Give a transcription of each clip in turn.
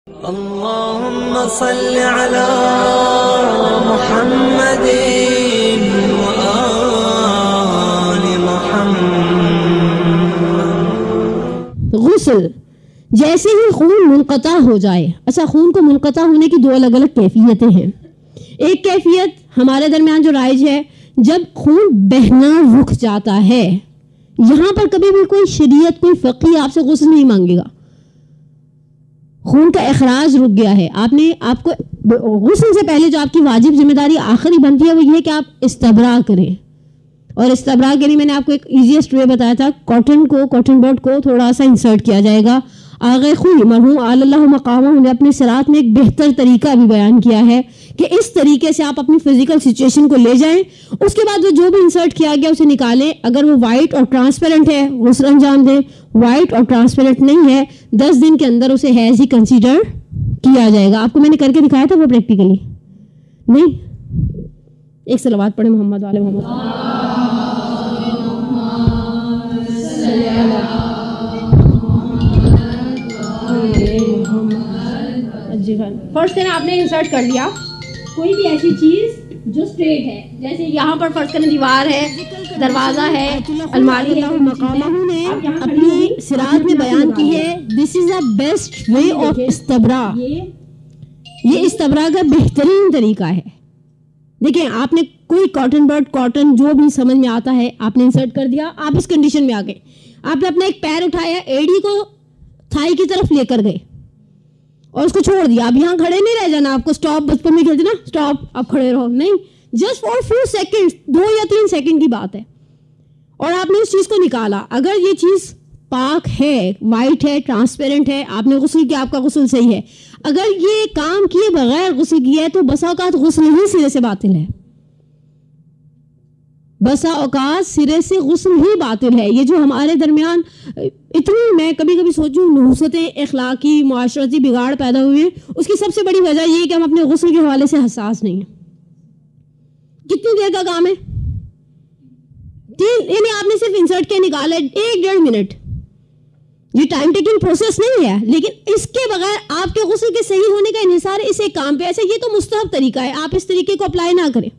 اللهم صل على محمد وآل محمد. غسل جیسے ہی خون منقطع ہو جائے. اچھا، خون کو منقطع ہونے کی دو الگ الگ کیفیتیں ہیں. ایک کیفیت ہمارے درمیان جو رائج ہے، جب خون بہنا رک جاتا ہے. یہاں پر کبھی بھی کوئی شریعت، کوئی فقی آپ سے غسل نہیں مانگے گا. خون کا اخراج رک گیا ہے، آپ کو غسل سے پہلے جو آپ کی واجب ذمہ داری آخری بنتی ہے وہ یہ کہ آپ استبراء کریں. اور استبراء کے لیے میں نے آپ کو ایک ایزیسٹ وے بتایا تھا. کاٹن بڈ کو تھوڑا سا انسرٹ کیا جائے گا. آغا خوئی مرحوم آل اللہ مقامہ نے اپنے سرات میں ایک بہتر طریقہ بھی بیان کیا ہے کہ اس طریقے سے آپ اپنی فزیکل سچویشن کو لے جائیں. اس کے بعد وہ جو بھی انسرٹ کیا گیا اسے نکالیں. اگر وہ وائٹ اور ٹرانسپیرنٹ ہے غسل انجام دیں. وائٹ اور ٹرانسپیرنٹ نہیں ہے 10 دن کے اندر اسے حیض ہی کنسیڈر کیا جائے گا. آپ کو میں نے کر کے دکھایا تھا وہ پریکٹیکلی نہیں. ایک صلوات پڑھیں محمد والے محمد. فرسٹ دن آپ نے انسرٹ کر لیا کوئی بھی ایسی چیز جو اسٹریٹ ہے، جیسے یہاں پر فرض کریں دیوار ہے، دروازہ ہے، الماری ہے. مقامہ نے اپنی سرات میں بیان کی ہے دس از دا بیسٹ وے آف استبراء. یہ استبراء کا بہترین طریقہ ہے. دیکھیں، آپ نے کوئی کاٹن بڈ، کاٹن جو بھی سمجھ میں آتا ہے آپ نے انسرٹ کر دیا. آپ اس کنڈیشن میں آ گئے، آپ نے اپنا ایک پیر اٹھایا، ایڑی کو تھائی کی طرف لے کر گئے اور اس کو چھوڑ دیا. اب یہاں کھڑے نہیں رہ جانا. آپ کو اسٹاپ بچپن میں کہتے نا اسٹاپ، اب کھڑے رہو نہیں. جسٹ فار فیو سیکنڈ، 2 یا 3 سیکنڈ کی بات ہے. اور آپ نے اس چیز کو نکالا. اگر یہ چیز پاک ہے، وائٹ ہے، ٹرانسپیرنٹ ہے، آپ نے غسل کیا، آپ کا غسل صحیح ہے. اگر یہ کام کیے بغیر غسل کیا ہے تو بسا اوقات غسل ہی سرے سے باطل ہے. بسا اوقات سرے سے غسل ہی باطل ہے. یہ جو ہمارے درمیان اتنی، میں کبھی کبھی سوچوں، نحوستیں، اخلاقی معاشرتی بگاڑ پیدا ہوئے ہیں، اس کی سب سے بڑی وجہ یہ ہے کہ ہم اپنے غسل کے حوالے سے حساس نہیں ہیں. کتنی دیر کا کام ہے؟ یعنی آپ نے صرف انسرٹ کے نکالا 1-1.5 منٹ. یہ ٹائم ٹیکنگ پروسیس نہیں ہے، لیکن اس کے بغیر آپ کے غسل کے صحیح ہونے کا انحصار اس ایک کام پہ. ایسے یہ تو مستحب طریقہ ہے، آپ اس طریقے کو اپلائی نہ کریں.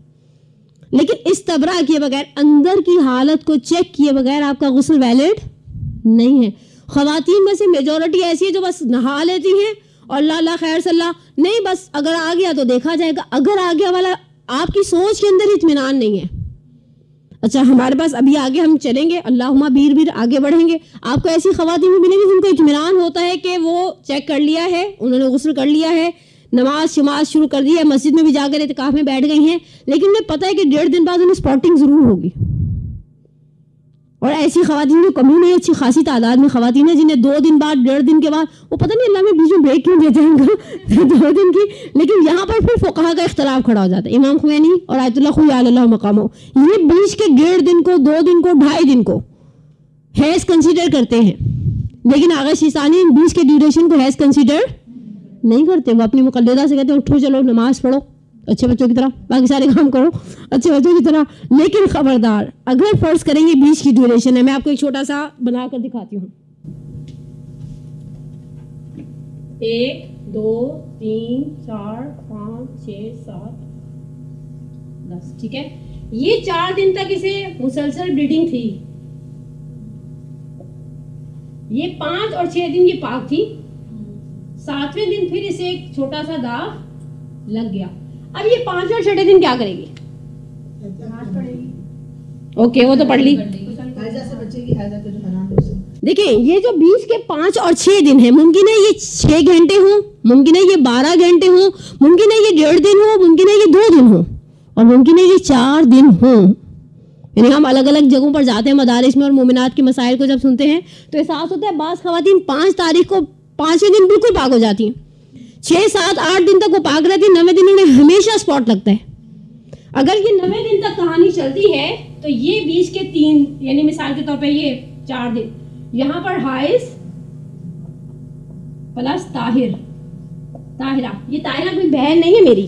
لیکن استبراء کیے بغیر، اندر کی حالت کو چیک کیے بغیر آپ کا غسل ویلڈ نہیں ہے. خواتین میں سے میجورٹی ایسی ہے جو بس نہا لیتی ہیں اور اللہ خیر صلی اللہ نہیں، بس اگر آ گیا تو دیکھا جائے گا. اگر آ گیا والا آپ کی سوچ کے اندر اطمینان نہیں ہے. اچھا، ہمارے پاس ابھی آگے ہم چلیں گے، اللہم بیر آگے بڑھیں گے. آپ کو ایسی خواتین بھی ملیں گی جن کو اطمینان ہوتا ہے کہ وہ چیک کر لیا ہے، انہوں نے غسل کر لیا ہے، نماز شماز شروع کر دی ہے، مسجد میں بھی جا کر اعتکاف میں بیٹھ گئی ہیں، لیکن انہیں پتہ ہے کہ 1.5 دن بعد انہیں اسپاٹنگ ضرور ہوگی. اور ایسی خواتین کی کمی نہیں، اچھی خاصی تعداد میں خواتین ہیں جنہیں 2 دن بعد، 1.5 دن کے بعد، وہ پتہ نہیں اللہ میں بیچ میں بریک کیوں دیتے ہیں 2 دن کی. لیکن یہاں پر پھر فقہا کا اختلاف کھڑا ہو جاتا ہے. امام خوینی اور آیت اللہ خوئی علی اللہ مقامہ یہ بیچ کے 1.5 دن کو، 2 دن کو، 2.5 دن کو حیض کنسیڈر کرتے ہیں. لیکن آغا شیطانی بیچ کے ڈیوریشن کو حیض کنسیڈر نہیں کرتے. وہ اپنی مقلدہ سے کہتے ہیں اٹھو چلو نماز پڑھو اچھے بچوں کی طرح، باقی سارے کام کرو اچھے بچوں کی طرح. لیکن خبردار، اگر فرض کریں یہ 20 کی ڈیوریشن ہے، میں آپ کو ایک چھوٹا سا بنا کر دکھاتی ہوں. 1 2 3 4 5 6 7 10 ٹھیک ہے. یہ 4 دن تک اسے مسلسل بلیڈنگ تھی. یہ 5 اور 6 دن یہ پاک تھی. 7ویں دن پھر اسے ایک چھوٹا سا داغ لگ گیا. اب یہ 5 اور 6 دن کیا کرے گی؟ اوکے، وہ تو پڑھ لی. دیکھیں، یہ جو 20 کے 5 اور 6 دن ہیں، ممکن ہے یہ 6 گھنٹے ہوں، ممکن ہے یہ 12 گھنٹے ہوں، ممکن ہے یہ 1.5 دن ہو، ممکن ہے یہ 2 دن ہو، اور ممکن ہے یہ 4 دن ہوں. یعنی ہم الگ الگ جگہوں پر جاتے ہیں مدارس میں اور مومنات کے مسائل کو جب سنتے ہیں تو احساس ہوتا ہے بعض خواتین 5 تاریخ کو 5ویں دن بالکل پاک ہو جاتی ہیں، 6 7 8 دن تک وہ پاک رہتی ہیں، 9ویں دن انہیں ہمیشہ اسپاٹ لگتا ہے. اگر یہ 9ویں دن تک کہانی چلتی ہے تو یہ 20 کے 3 یعنی مثال کے طور پہ یہ 4 دن یہاں پر حائض پلس طاہرہ. یہ طاہرہ کوئی بہن نہیں ہے میری،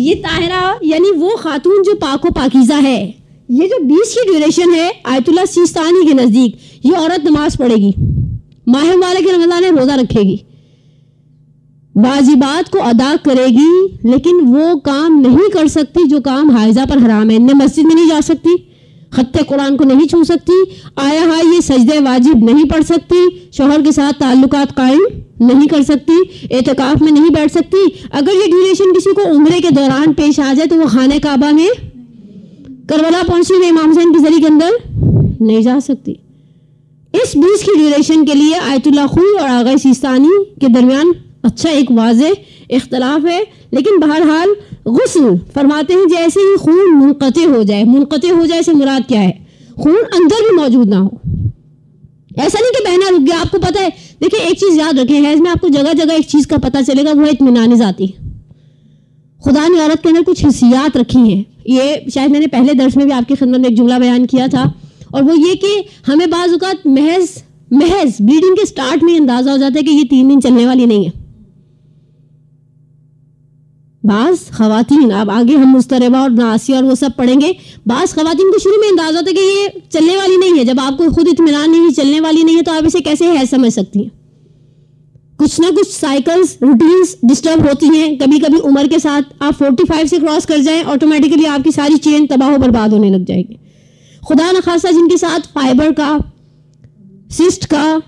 یہ طاہرہ یعنی وہ خاتون جو پاک و پاکیزہ ہے. یہ جو 20 کی ڈیوریشن ہے آیت اللہ سیستانی کے نزدیک، یہ عورت نماز پڑھے گی، ماہ مبارک رمضان روزہ رکھے گی، واجبات کو ادا کرے گی لیکن وہ کام نہیں کر سکتی جو کام حائضہ پر حرام ہے. مسجد میں نہیں جا سکتی, خط قرآن کو نہیں چھو سکتی, آیا یہ سجدہ واجب نہیں پڑھ سکتی, شوہر کے ساتھ تعلقات قائم نہیں کر سکتی, اعتکاف میں نہیں بیٹھ سکتی. اگر یہ ڈیوریشن کسی کو عمرے کے دوران پیش آ جائے تو وہ خانہ کعبہ میں کربلا پہنچی ہوئی امام حسین کی زری کے اندر نہیں جا سکتی. اس بیچ کی ڈیوریشن کے لیے آیت اللہ خوئی اور آغا سیستانی کے درمیان اچھا ایک واضح اختلاف ہے. لیکن بہرحال غسل فرماتے ہیں جیسے ہی خون منقطع ہو جائے سے مراد کیا ہے؟ خون اندر بھی موجود نہ ہو. ایسا نہیں کہ بہنا رک گیا. آپ کو پتہ ہے, دیکھیں ایک چیز یاد رکھیں, حیض میں آپ کو جگہ جگہ ایک چیز کا پتہ چلے گا, وہ ہے اطمینان ذاتی. خدا نے عورت کے اندر کچھ حسیات رکھی ہیں. یہ شاید میں نے پہلے درس میں بھی آپ کی خدمت میں ایک جملہ بیان کیا تھا, اور وہ یہ کہ ہمیں بعض اوقات محض بلیڈنگ کے سٹارٹ میں اندازہ ہو جاتا ہے کہ یہ 3 دن چلنے والی نہیں ہے. بعض خواتین, اب آگے ہم مضطربہ اور ناسیہ اور وہ سب پڑھیں گے, بعض خواتین کو شروع میں اندازہ ہوتا ہے کہ یہ چلنے والی نہیں ہے. جب آپ کو خود اطمینان نہیں چلنے والی نہیں ہے تو آپ اسے کیسے ہے سمجھ سکتی ہیں؟ کچھ نہ کچھ سائیکلز روٹینز ڈسٹرب ہوتی ہیں. کبھی کبھی عمر کے ساتھ آپ 45 سے کراس کر جائیں, آٹومیٹیکلی آپ کی ساری چین تباہ و برباد ہونے لگ جائے گی. خدا نخواستہ جن کے ساتھ فائبر کا, سسٹ کا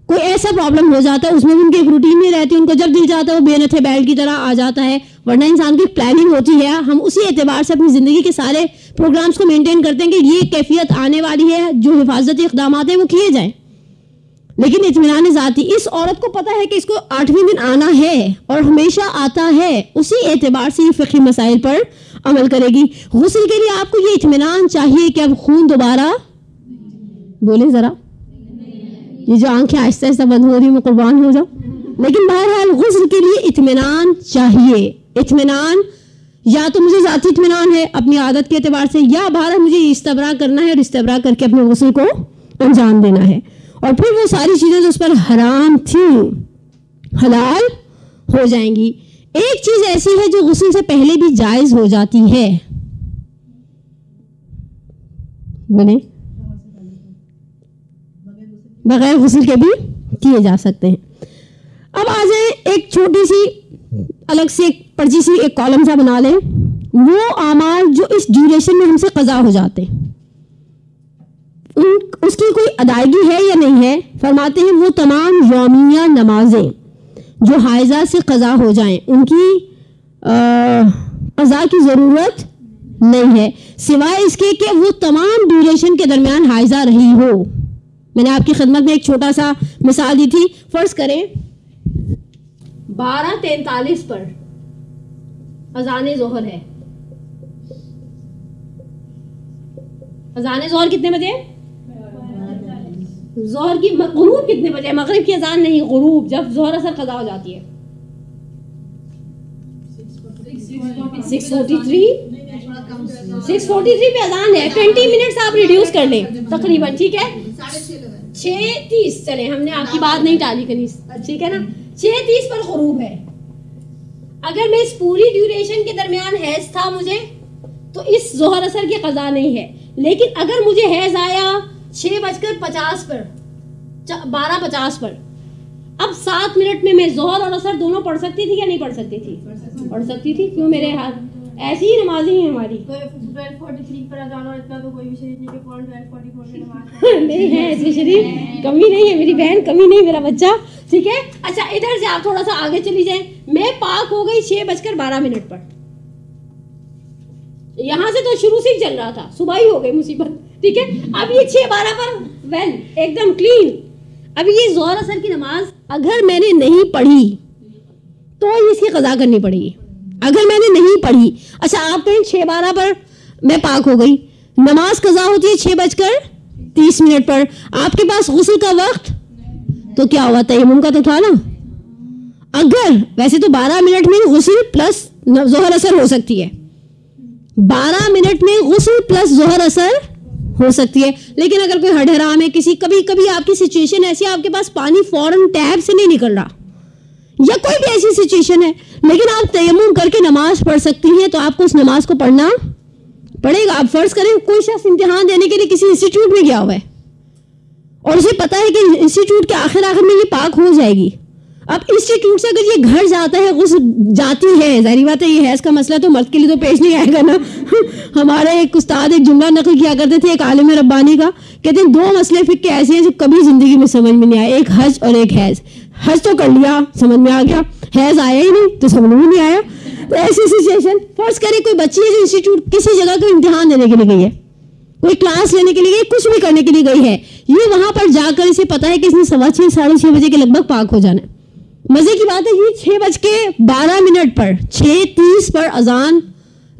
کوئی ایسا پرابلم ہو جاتا ہے, اس میں بھی ان کے ایک روٹین نہیں رہتی, ان کو جب دل چاہتا ہے وہ بے نتھے بیل کی طرح آ جاتا ہے. ورنہ انسان کی پلاننگ ہوتی ہے, ہم اسی اعتبار سے اپنی زندگی کے سارے پروگرامز کو مینٹین کرتے ہیں کہ یہ کیفیت آنے والی ہے, جو حفاظتی اقدامات ہیں وہ کیے جائیں. لیکن اطمینان ذاتی, اس عورت کو پتہ ہے کہ اس کو 8ویں دن آنا ہے اور ہمیشہ آتا ہے, اسی اعتبار سے یہ فقہی مسائل پر عمل کرے گی. غسل کے لیے آپ کو یہ اطمینان چاہیے کہ اب خون دوبارہ, بولے ذرا, یہ جو آنکھیں آہستہ آہستہ بند ہو رہی, میں قربان ہو جاؤں. لیکن بہرحال غسل کے لیے اطمینان چاہیے. اطمینان یا تو مجھے ذاتی اطمینان ہے اپنی عادت کے اعتبار سے, یا بہرحال مجھے استبراء کرنا ہے اور استبراء کر کے اپنے غسل کو انجام دینا ہے. اور پھر وہ ساری چیزیں جو اس پر حرام تھیں حلال ہو جائیں گی. ایک چیز ایسی ہے جو غسل سے پہلے بھی جائز ہو جاتی ہے, بنے بغیر غسل کے بھی کیے جا سکتے ہیں. اب آ جائیں ایک چھوٹی سی الگ سے ایک پرچی سی ایک کالم سا بنا لیں, وہ اعمال جو اس ڈیوریشن میں ہم سے قضا ہو جاتے ہیں, اس کی کوئی ادائیگی ہے یا نہیں ہے. فرماتے ہیں وہ تمام یومیہ نمازیں جو حائضہ سے قضا ہو جائیں ان کی قضا کی ضرورت نہیں ہے, سوائے اس کے کہ وہ تمام ڈیوریشن کے درمیان حائضہ رہی ہو. میں نے آپ کی خدمت میں ایک چھوٹا سا مثال دی تھی. فرض کریں 12:43 پر اذان ظہر ہے. اذان ظہر کتنے بجے؟ ظہر کی غروب کتنے بجے؟ مغرب کی اذان نہیں, غروب, جب ظہر اثر قضا ہو جاتی ہے 6:43 پہ اذان ہے. 20 منٹس آپ ریڈیوس کر لیں تقریباً, ٹھیک ہے. 6:30 چلیں, ہم نے آپ کی بات نہیں ٹالی کنی, ٹھیک ہے نا. 6:30 پر غروب ہے. اگر میں اس پوری ڈیوریشن کے درمیان حیض تھا مجھے, تو اس ظہر اثر کی قضا نہیں ہے. لیکن اگر مجھے حیض آیا 6:50 پر, 12:50 پر, اب 7 منٹ میں ظہر اور اثر دونوں پڑھ سکتی تھی یا نہیں پڑھ سکتی تھی؟ پڑھ سکتی تھی. کیوں؟ میرے ہاتھ ایسی ہی نمازی ہیں ہماری. 12:43 پر اذان اور اتنا تو کوئی بھی شریف نہیں کہ 12:44 پہ نماز نہیں ہے, ایسی شریف کمی نہیں ہے میری بہن, کمی نہیں میرا بچہ, ٹھیک ہے. اچھا ادھر سے آپ تھوڑا سا آگے چلی جائیں. میں پاک ہو گئی 6:12 پر, یہاں سے تو شروع سے ہی چل رہا تھا, صبح ہی ہو گئی مصیبت, ٹھیک ہے. اب یہ 6:12 پر ویل ایک دم کلین. اب یہ ظہر اثر کی نماز اگر میں نے نہیں پڑھی تو اس کی قضا کرنی پڑے گی. اگر میں نے نہیں پڑھی, اچھا آپ کہیں 6:12 پر میں پاک ہو گئی, نماز قضا ہوتی ہے 6:30 پر, آپ کے پاس غسل کا وقت تو کیا ہوا, تیمم کا تو تھا نا. اگر ویسے تو 12 منٹ میں غسل پلس ظہر اثر ہو سکتی ہے, 12 منٹ میں غسل پلس ظہر اثر ہو سکتی ہے. لیکن اگر کوئی ہڈ حرام ہے, کبھی کبھی آپ کی سچویشن ایسی ہے آپ کے پاس پانی فوراً ٹیپ سے نہیں نکل رہا, یا کوئی بھی ایسی سچویشن ہے, لیکن آپ تیمم کر کے نماز پڑھ سکتی ہیں, تو آپ کو اس نماز کو پڑھنا پڑے گا. آپ فرض کریں کوئی شخص امتحان دینے کے لیے کسی انسٹیٹیوٹ میں گیا ہوا ہے اور اسے پتا ہے کہ انسٹیٹیوٹ کے آخر میں یہ پاک ہو جائے گی. اب انسٹیٹیوٹ سے اگر یہ گھر جاتا ہے غسل جاتی ہے، ظاہری بات ہے یہ حیض کا مسئلہ تو مرد کے لیے تو پیش نہیں آئے گا نا. ہمارے ایک استاد ایک جملہ نقل کیا کرتے تھے ایک عالم ربانی کا، کہتے ہیں 2 مسئلے فقہ کے ایسے ہیں جو کبھی زندگی میں سمجھ میں نہیں آئے، ایک حج اور ایک حیض. حج تو کر لیا سمجھ میں آ گیا، حیض آیا ہی نہیں تو سمجھ میں نہیں آیا. تو ایسی سچویشن، فرض کرے کوئی بچی ہے جو انسٹیٹیوٹ کسی جگہ کا امتحان دینے کے لیے گئی ہے، کوئی کلاس لینے کے لیے گئی، کچھ بھی کرنے کے لیے گئی ہے، یہ وہاں پر جا کر اسے پتا ہے کہ اس نے 6:15 6:30 بجے کے لگ بھگ پاک ہو جانا ہے. مزے کی بات ہے یہ 6:12 پر 6:30 پر اذان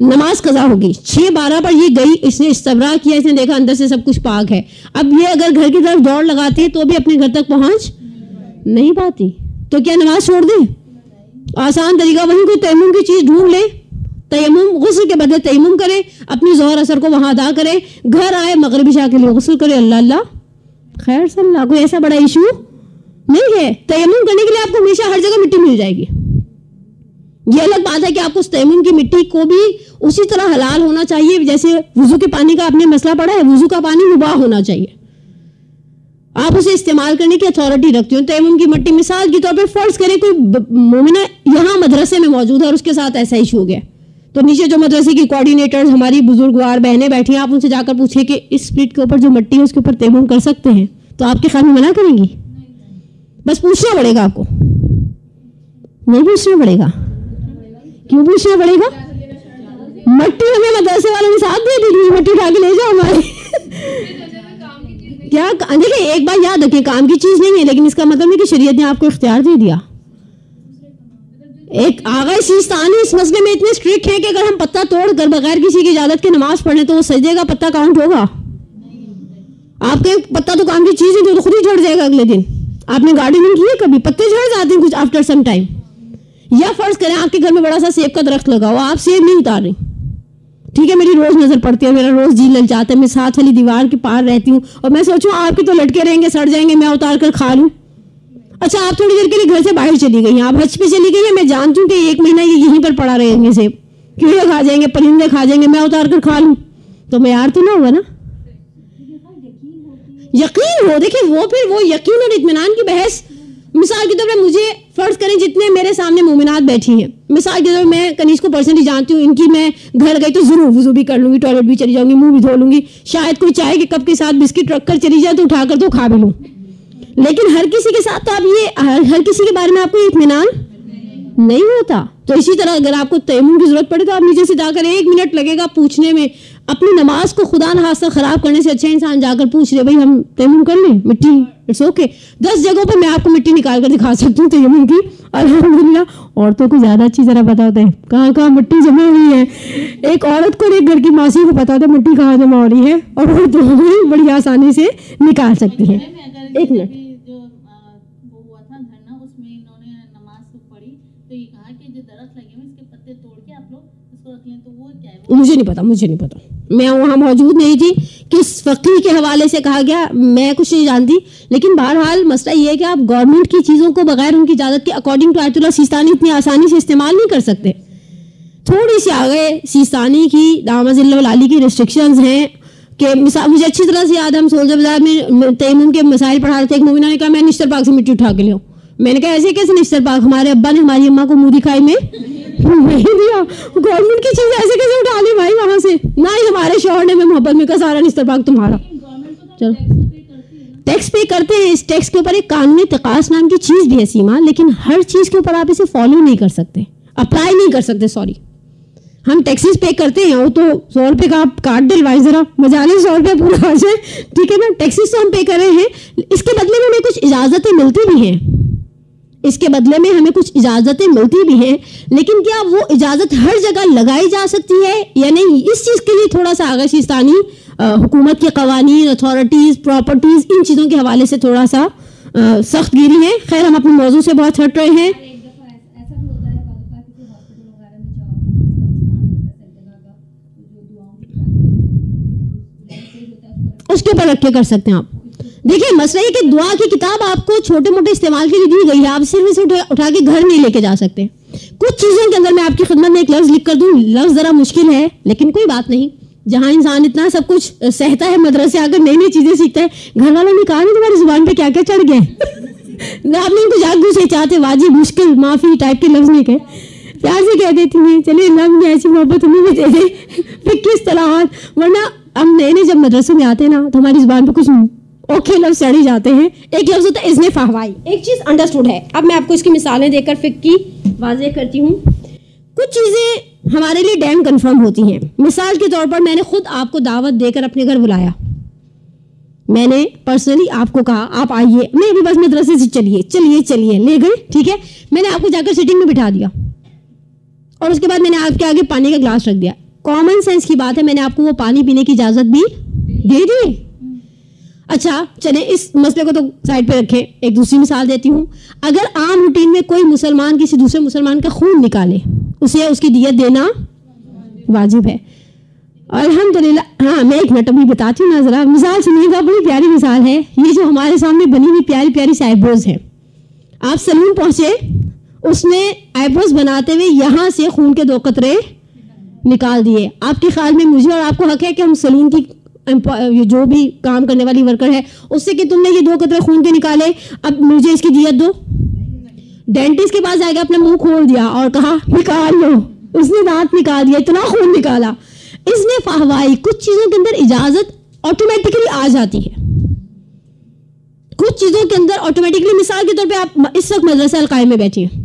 نماز قضا ہوگی، 6:12 پر یہ گئی، اس نے استبراء کیا، اس نے دیکھا اندر سے سب کچھ پاک ہے. اب یہ اگر گھر کی طرف دوڑ لگاتی ہے تو بھی اپنے گھر تک پہنچ نہیں پاتی، تو کیا نماز چھوڑ دیں؟ آسان طریقہ وہیں کوئی تیمم کی چیز ڈھونڈ لے، تیمم غسل کے بدلے تیمم کرے، اپنی ظہر اثر کو وہاں ادا کرے، گھر آئے مغرب عشاء کے لیے غسل کرے، اللہ اللہ خیر صلی اللہ. کوئی ایسا بڑا ایشو نہیں ہے. تیمم کرنے کے لیے آپ کو ہمیشہ ہر جگہ مٹی مل جائے گی. یہ الگ بات ہے کہ آپ کو اس تیمم کی مٹی کو بھی اسی طرح حلال ہونا چاہیے جیسے وضو کے پانی کا آپ نے مسئلہ پڑھا ہے، وضو کا پانی مباح ہونا چاہیے، آپ اسے استعمال کرنے کی اتھارٹی رکھتے ہو. تیمم کی مٹی مثال کے طور پر فرض کریں کوئی مومنہ یہاں مدرسے میں موجود ہے اور اس کے ساتھ ایسا ایشو ہو گیا، تو نیچے جو مدرسے کی کوآرڈینیٹرز ہماری بزرگوار بہنیں بیٹھی ہیں، آپ ان سے جا کر پوچھیں کہ اس پلیٹ کے اوپر جو مٹی ہے اس کے اوپر تیمم کر سکتے ہیں، تو آپ کے خیال میں منع کریں گی؟ بس پوچھنا پڑے گا آپ کو، نہیں پوچھنا پڑے گا. کیوں پوچھنا پڑے گا؟ مٹی ہمیں مدرسے والوں کے ساتھ دے دی، مٹی اٹھا کے لے جاؤ ہماری. کیا دیکھیں ایک بات یاد رکھیں، کام کی چیز نہیں ہے، لیکن اس کا مطلب ہے کہ شریعت نے آپ کو اختیار دے دیا. ایک آغا سیستانی اس مسئلے میں اتنے اسٹرکٹ ہیں کہ اگر ہم پتہ توڑ کر بغیر کسی کی اجازت کے نماز پڑھیں تو وہ سجدے کا پتہ کاؤنٹ ہوگا؟ آپ کے پتہ تو کام کی چیز ہے جو خود ہی جھڑ جائے گا اگلے دن. آپ نے گارڈننگ کی ہے کبھی؟ پتے جھڑ جاتے ہیں کچھ آفٹر سم ٹائم. یا فرض کریں آپ کے گھر میں بڑا سا سیب کا درخت لگا ہو، آپ سیب نہیں اتار رہی، ٹھیک ہے، میری روز نظر پڑتی ہے، میرا روز جی لل جاتا ہے، میں ساتھ والی دیوار کے پار رہتی ہوں اور میں سوچوں آپ کے تو لٹکے رہیں گے، سڑ جائیں گے، میں اتار کر کھا لوں. اچھا آپ تھوڑی دیر کے لیے گھر سے باہر چلی گئی ہیں، آپ حج پہ چلی گئی ہیں، میں جانتی ہوں کہ 1 مہینہ یہ یہیں پر پڑا رہیں گے، سیب کیڑے کھا جائیں گے، پرندے کھا جائیں گے، میں اتار کر کھا لوں تو معیار تو نہ ہوگا نا. یقین ہو، دیکھیں وہ پھر وہ یقین اور اطمینان کی بحث. مثال کے طور پر مجھے فرض کریں جتنے میرے سامنے مومنات بیٹھی ہیں، مثال کے طور پر میں کنیز کو پرسنلی جانتی ہوں، ان کی میں گھر گئی تو ضرور وضو بھی کر لوں گی، ٹوائلٹ بھی چلی جاؤں گی، منہ بھی دھو لوں گی، شاید کوئی چائے کے کپ کے ساتھ بسکٹ رکھ کر چلی جائے تو اٹھا کر تو کھا بھی لوں. لیکن ہر کسی کے ساتھ تو آپ یہ ہر کسی کے بارے میں آپ کو اطمینان نہیں ہوتا. تو اسی طرح اگر آپ کو تیمم کی ضرورت پڑے تو آپ نیچے سے جا کر 1 منٹ لگے گا پوچھنے میں. اپنی نماز کو خدا نخواستہ خراب کرنے سے اچھا انسان جا کر پوچھ لے بھائی ہم تیمم کر لیں مٹی، اٹس اوکے. 10 جگہوں پہ میں آپ کو مٹی نکال کر دکھا سکتی ہوں تیمم کی. الحمدللہ عورتوں کو زیادہ اچھی طرح پتا ہوتا ہے کہاں کہاں مٹی جمع ہوئی ہے. ایک عورت کو ایک گھر کی ماسی کو پتا ہوتا ہے مٹی کہاں جمع ہو رہی ہے اور وہ دونوں بڑی آسانی سے نکال سکتی ہیں. 1 منٹ. مجھے نہیں پتا میں وہاں موجود نہیں تھی کس فقیر کے حوالے سے کہا گیا، میں کچھ نہیں جانتی. لیکن بہرحال مسئلہ یہ ہے کہ آپ گورنمنٹ کی چیزوں کو بغیر ان کی اجازت کے اکارڈنگ ٹو آیت اللہ سیستانی اتنی آسانی سے استعمال نہیں کر سکتے. تھوڑی سی آگے سیستانی کی دامت اللہ علی کی ریسٹرکشنز ہیں کہ مجھے اچھی طرح سے یاد ہے، ہم سولجر بازار میں تیمم کے مسائل پڑھا رہے تھے. ایک مومنہ نے کہا میں نشتر پاک سے مٹی اٹھا کے لے آؤں. میں نے کہا ایسے کیسے نشتر پاک؟ ہمارے ابا نے ہماری اماں کو منہ دکھائی میں نہیں دیا. گورنمنٹ کی چیز ایسے کیسے اٹھا لی بھائی وہاں سے؟ نہ ہی ہمارے شوہر نے میں محبت میں کہا سارا نشتر پاک تمہارا. چلو ٹیکس پے کرتے ہیں، اس ٹیکس کے اوپر ایک قانونی تقاص نام کی چیز بھی ہے سیما، لیکن ہر چیز کے اوپر آپ اسے فالو نہیں کر سکتے، اپلائی نہیں کر سکتے. سوری، ہم ٹیکسیز پے کرتے ہیں، وہ تو 100 روپے کا آپ کاٹ ڈلوائی ذرا مجالے 100 روپے پورا آ جائے، ٹھیک ہے نا. ٹیکسیز تو ہم پے کر رہے ہیں، اس کے بدلے میں ہمیں کچھ اجازتیں ملتی بھی ہیں، ملتی بھی ہیں. لیکن کیا وہ اجازت ہر جگہ لگائی جا سکتی ہے یا نہیں؟ اس چیز کے لیے تھوڑا سا آغا سیستانی حکومت کے قوانین، اتھارٹیز، پراپرٹیز، ان چیزوں کے حوالے سے تھوڑا سا سخت گیری ہے. خیر ہم اپنے موضوع سے بہت ہٹ رہے ہیں. اس کے اوپر رکھ کے کر سکتے ہیں آپ. دیکھیں مسئلہ یہ کہ دعا کی کتاب آپ کو چھوٹے موٹے استعمال کے لیے دی گئی ہے، آپ صرف اسے اٹھا کے گھر نہیں لے کے جا سکتے. کچھ چیزوں کے اندر میں آپ کی خدمت میں ایک لفظ لکھ کر دوں، لفظ ذرا مشکل ہے لیکن کوئی بات نہیں. جہاں انسان اتنا سب کچھ سہتا ہے، مدرسے آ کر نئی نئی چیزیں سیکھتا ہے، گھر والوں نے کہا نہیں تمہاری زبان پہ کیا کیا چڑھ گیا ہے. آپ نے ان کو جاگو سے چاہتے واجب مشکل معافی ٹائپ کے لفظ نہیں کہے, پیار سے کہہ دیتی ہیں چلے اللہ نے ایسی محبت ہمیں بھی دے دے. پھر کس طرح, ورنہ ہم نئے نئے جب مدرسے میں آتے ہیں نا تو ہماری زبان پہ کچھ اوکھے لفظ چڑھ جاتے ہیں. ایک لفظ ہوتا ہے اذن فحوائی, ایک چیز انڈرسٹوڈ ہے. اب میں آپ کو اس کی مثالیں دے کر فقہ کی واضح کرتی ہوں. کچھ چیزیں ہمارے لیے ڈیم کنفرم ہوتی ہیں. مثال کے طور پر میں نے خود آپ کو دعوت دے کر اپنے گھر بلایا, میں نے پرسنلی آپ کو کہا آپ آئیے, میں بھی بس مدرسے سے چلیے لے گئے, ٹھیک ہے. میں نے آپ کو جا کر سیٹنگ میں بٹھا دیا اور اس کے بعد میں نے آپ کے آگے پانی کا گلاس رکھ دیا. کامن سینس کی بات ہے, میں نے آپ کو وہ پانی پینے کی اجازت بھی دے دی. اچھا چلیں اس مسئلے کو تو سائڈ پہ رکھیں, ایک دوسری مثال دیتی ہوں. اگر عام روٹین میں کوئی مسلمان کسی دوسرے مسلمان کا خون نکالے, اسے اس کی دیت دینا واجب ہے. الحمدللہ. ہاں میں ایک منٹ ابھی بتاتی ہوں نا, ذرا مثال سنیے گا, بڑی پیاری مثال ہے یہ جو ہمارے سامنے بنی ہوئی پیاری پیاری سی آئیبروز ہیں. آپ سلون پہنچے, اس نے آئیبروز بناتے ہوئے یہاں سے خون کے 2 قطرے نکال دیے. آپ کے خیال میں مجھے اور آپ کو حق ہے کہ ہم سلون کی جو بھی کام کرنے والی ورکر ہے اس سے کہ تم نے یہ 2 قطرے خون کے نکالے, اب مجھے اس کی دیت دو. ڈینٹسٹ کے پاس آئے گا, اپنا منہ کھول دیا اور کہا نکال لو, اس نے دانت نکال دیا, اتنا خون نکالا. اس نے فحوائی, کچھ چیزوں کے اندر اجازت آٹومیٹکلی آ جاتی ہے, کچھ چیزوں کے اندر آٹومیٹکلی. مثال کے طور پہ آپ اس وقت مدرسہ القائم میں بیٹھی ہیں,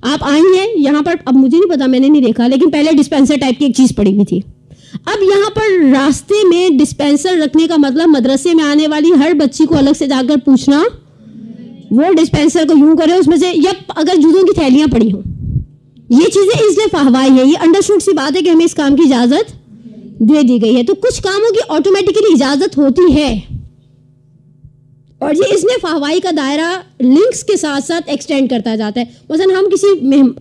آپ آئی ہیں یہاں پر, اب مجھے نہیں پتا میں نے نہیں دیکھا لیکن پہلے ڈسپینسر ٹائپ کی ایک چیز پڑی ہوئی تھی. اب یہاں پر راستے میں ڈسپینسر رکھنے کا مطلب مدرسے میں آنے والی ہر بچی کو الگ سے جا کر پوچھنا, وہ ڈسپینسر کو یوں کرے اس میں سے, یا اگر جوتوں کی تھیلیاں پڑی ہوں, یہ چیزیں اس لیے فحوائی ہے. یہ انڈرسٹوڈ سی بات ہے کہ ہمیں اس کام کی اجازت دے دی گئی ہے. تو کچھ کاموں کی آٹومیٹکلی اجازت ہوتی ہے, اور یہ اس نے فحوائی کا دائرہ لنکس کے ساتھ ساتھ ایکسٹینڈ کرتا جاتا ہے. مثلا ہم کسی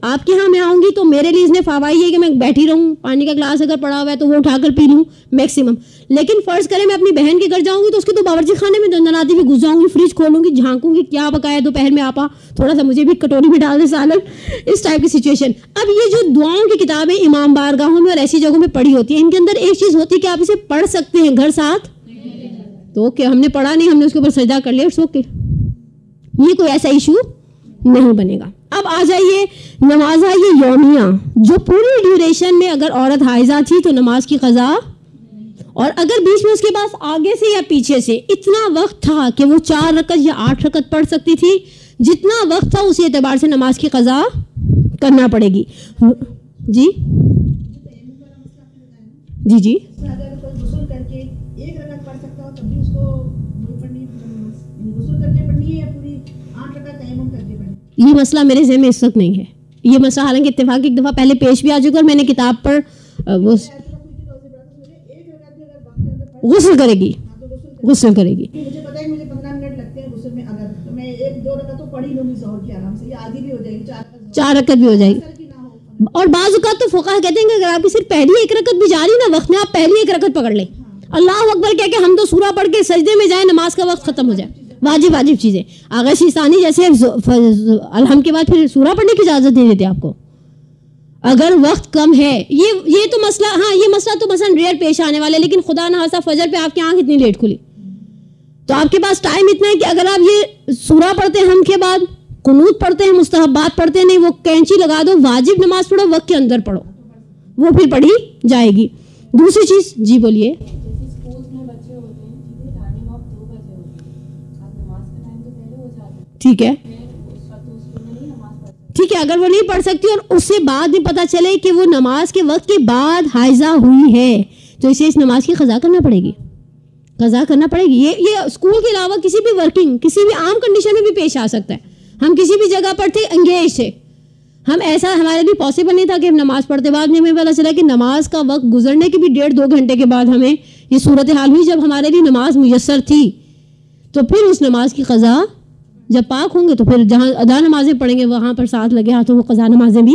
آپ کے ہاں میں آؤں گی تو میرے لیے اس نے فحوائی ہے کہ میں بیٹھی رہوں, پانی کا گلاس اگر پڑا ہوا ہے تو وہ اٹھا کر پی لوں میکسیمم. لیکن فرض کریں میں اپنی بہن کے گھر جاؤں گی تو اس کے تو باورچی خانے میں دندناتی ہوئی گھس جاؤں گی, فریج کھولوں گی, جھانکوں گی کیا پکایا دوپہر میں, آپا تھوڑا سا مجھے بھی کٹوری میں ڈال دے سالن, اس ٹائپ کی سچویشن. اب یہ جو دعاؤں کی کتابیں امام بارگاہوں میں اور ایسی جگہوں میں پڑھی ہوتی ہیں, ان کے اندر ایک چیز ہوتی ہے کہ آپ اسے پڑھ سکتے ہیں گھر ساتھ, تو اوکے, ہم نے پڑھا نہیں, ہم نے اس کے اوپر سجدہ کر لیا, اٹس اوکے, یہ کوئی ایسا ایشو نہیں بنے گا. اب آ جائیے نماز یہ یومیہ, جو پوری ڈیوریشن میں اگر عورت حائضہ تھی تو نماز کی قضا, اور اگر بیچ میں اس کے پاس آگے سے یا پیچھے سے اتنا وقت تھا کہ وہ 4 رکعت یا 8 رکعت پڑھ سکتی تھی, جتنا وقت تھا اسی اعتبار سے نماز کی قضا کرنا پڑے گی. جی جی جی یہ مسئلہ میرے ذہن میں اس وقت نہیں ہے. یہ مسئلہ حالانکہ اتفاق ایک دفعہ پہلے پیش بھی آ چکا, اور میں نے کتاب پر وہ غسل کرے گی. مجھے پتا ہے مجھے 15 منٹ لگتے ہیں غسل میں, اگر تو میں 1-2 رکعت تو پڑھ ہی لوں گی ظہر کی آرام سے, یہ آدھی بھی ہو جائے گی, 4 رکعت بھی ہو جائے گی. اور بعض اوقات تو فقہا کہتے ہیں کہ اگر آپ کی صرف پہلی 1 رکعت بھی جاری نا وقت میں, آپ پہلی 1 رکعت پکڑ لیں, اللہ اکبر کہہ کے ہم تو سورہ پڑھ کے سجدے میں جائیں, نماز کا وقت ختم ہو جائے. واجب چیزیں آغا شیطانی جیسے الحمد کے بعد پھر سورہ پڑھنے کی اجازت دے دیتے آپ کو اگر وقت کم ہے. یہ تو مسئلہ, ہاں یہ مسئلہ تو مثلا ریئر پیش آنے والا ہے, لیکن خدا نہ خاصہ فجر پہ آپ کی آنکھ اتنی لیٹ کھلی تو آپ کے پاس ٹائم اتنا ہے کہ اگر آپ یہ سورہ پڑھتے ہیں ہم کے بعد, قنوت پڑھتے ہیں, مستحبات پڑھتے ہیں, نہیں وہ کینچی لگا دو, واجب نماز پڑھو وقت کے اندر پڑھو, وہ پھر پڑھی جائے گی. دوسری چیز, جی بولیے. ٹھیک ہے ٹھیک ہے, اگر وہ نہیں پڑھ سکتی اور اس سے بعد بھی پتہ چلے کہ وہ نماز کے وقت کے بعد حائضہ ہوئی ہے تو اسے اس نماز کی قضا کرنا پڑے گی, قضا کرنا پڑے گی. یہ اسکول کے علاوہ کسی بھی ورکنگ, کسی بھی عام کنڈیشن میں بھی پیش آ سکتا ہے. ہم کسی بھی جگہ پر تھے انگیج تھے, ہم ایسا ہمارے لیے پاسبل نہیں تھا کہ ہم نماز پڑھتے, بعد میں ہمیں پتہ چلا کہ نماز کا وقت گزرنے کے بھی 1.5-2 گھنٹے کے بعد ہمیں یہ صورتحال ہوئی جب ہمارے لیے نماز میسر تھی, تو پھر اس نماز کی قضا جب پاک ہوں گے تو پھر جہاں ادا نمازیں پڑھیں گے وہاں پر ساتھ لگے ہاتھوں وہ قضا نمازیں بھی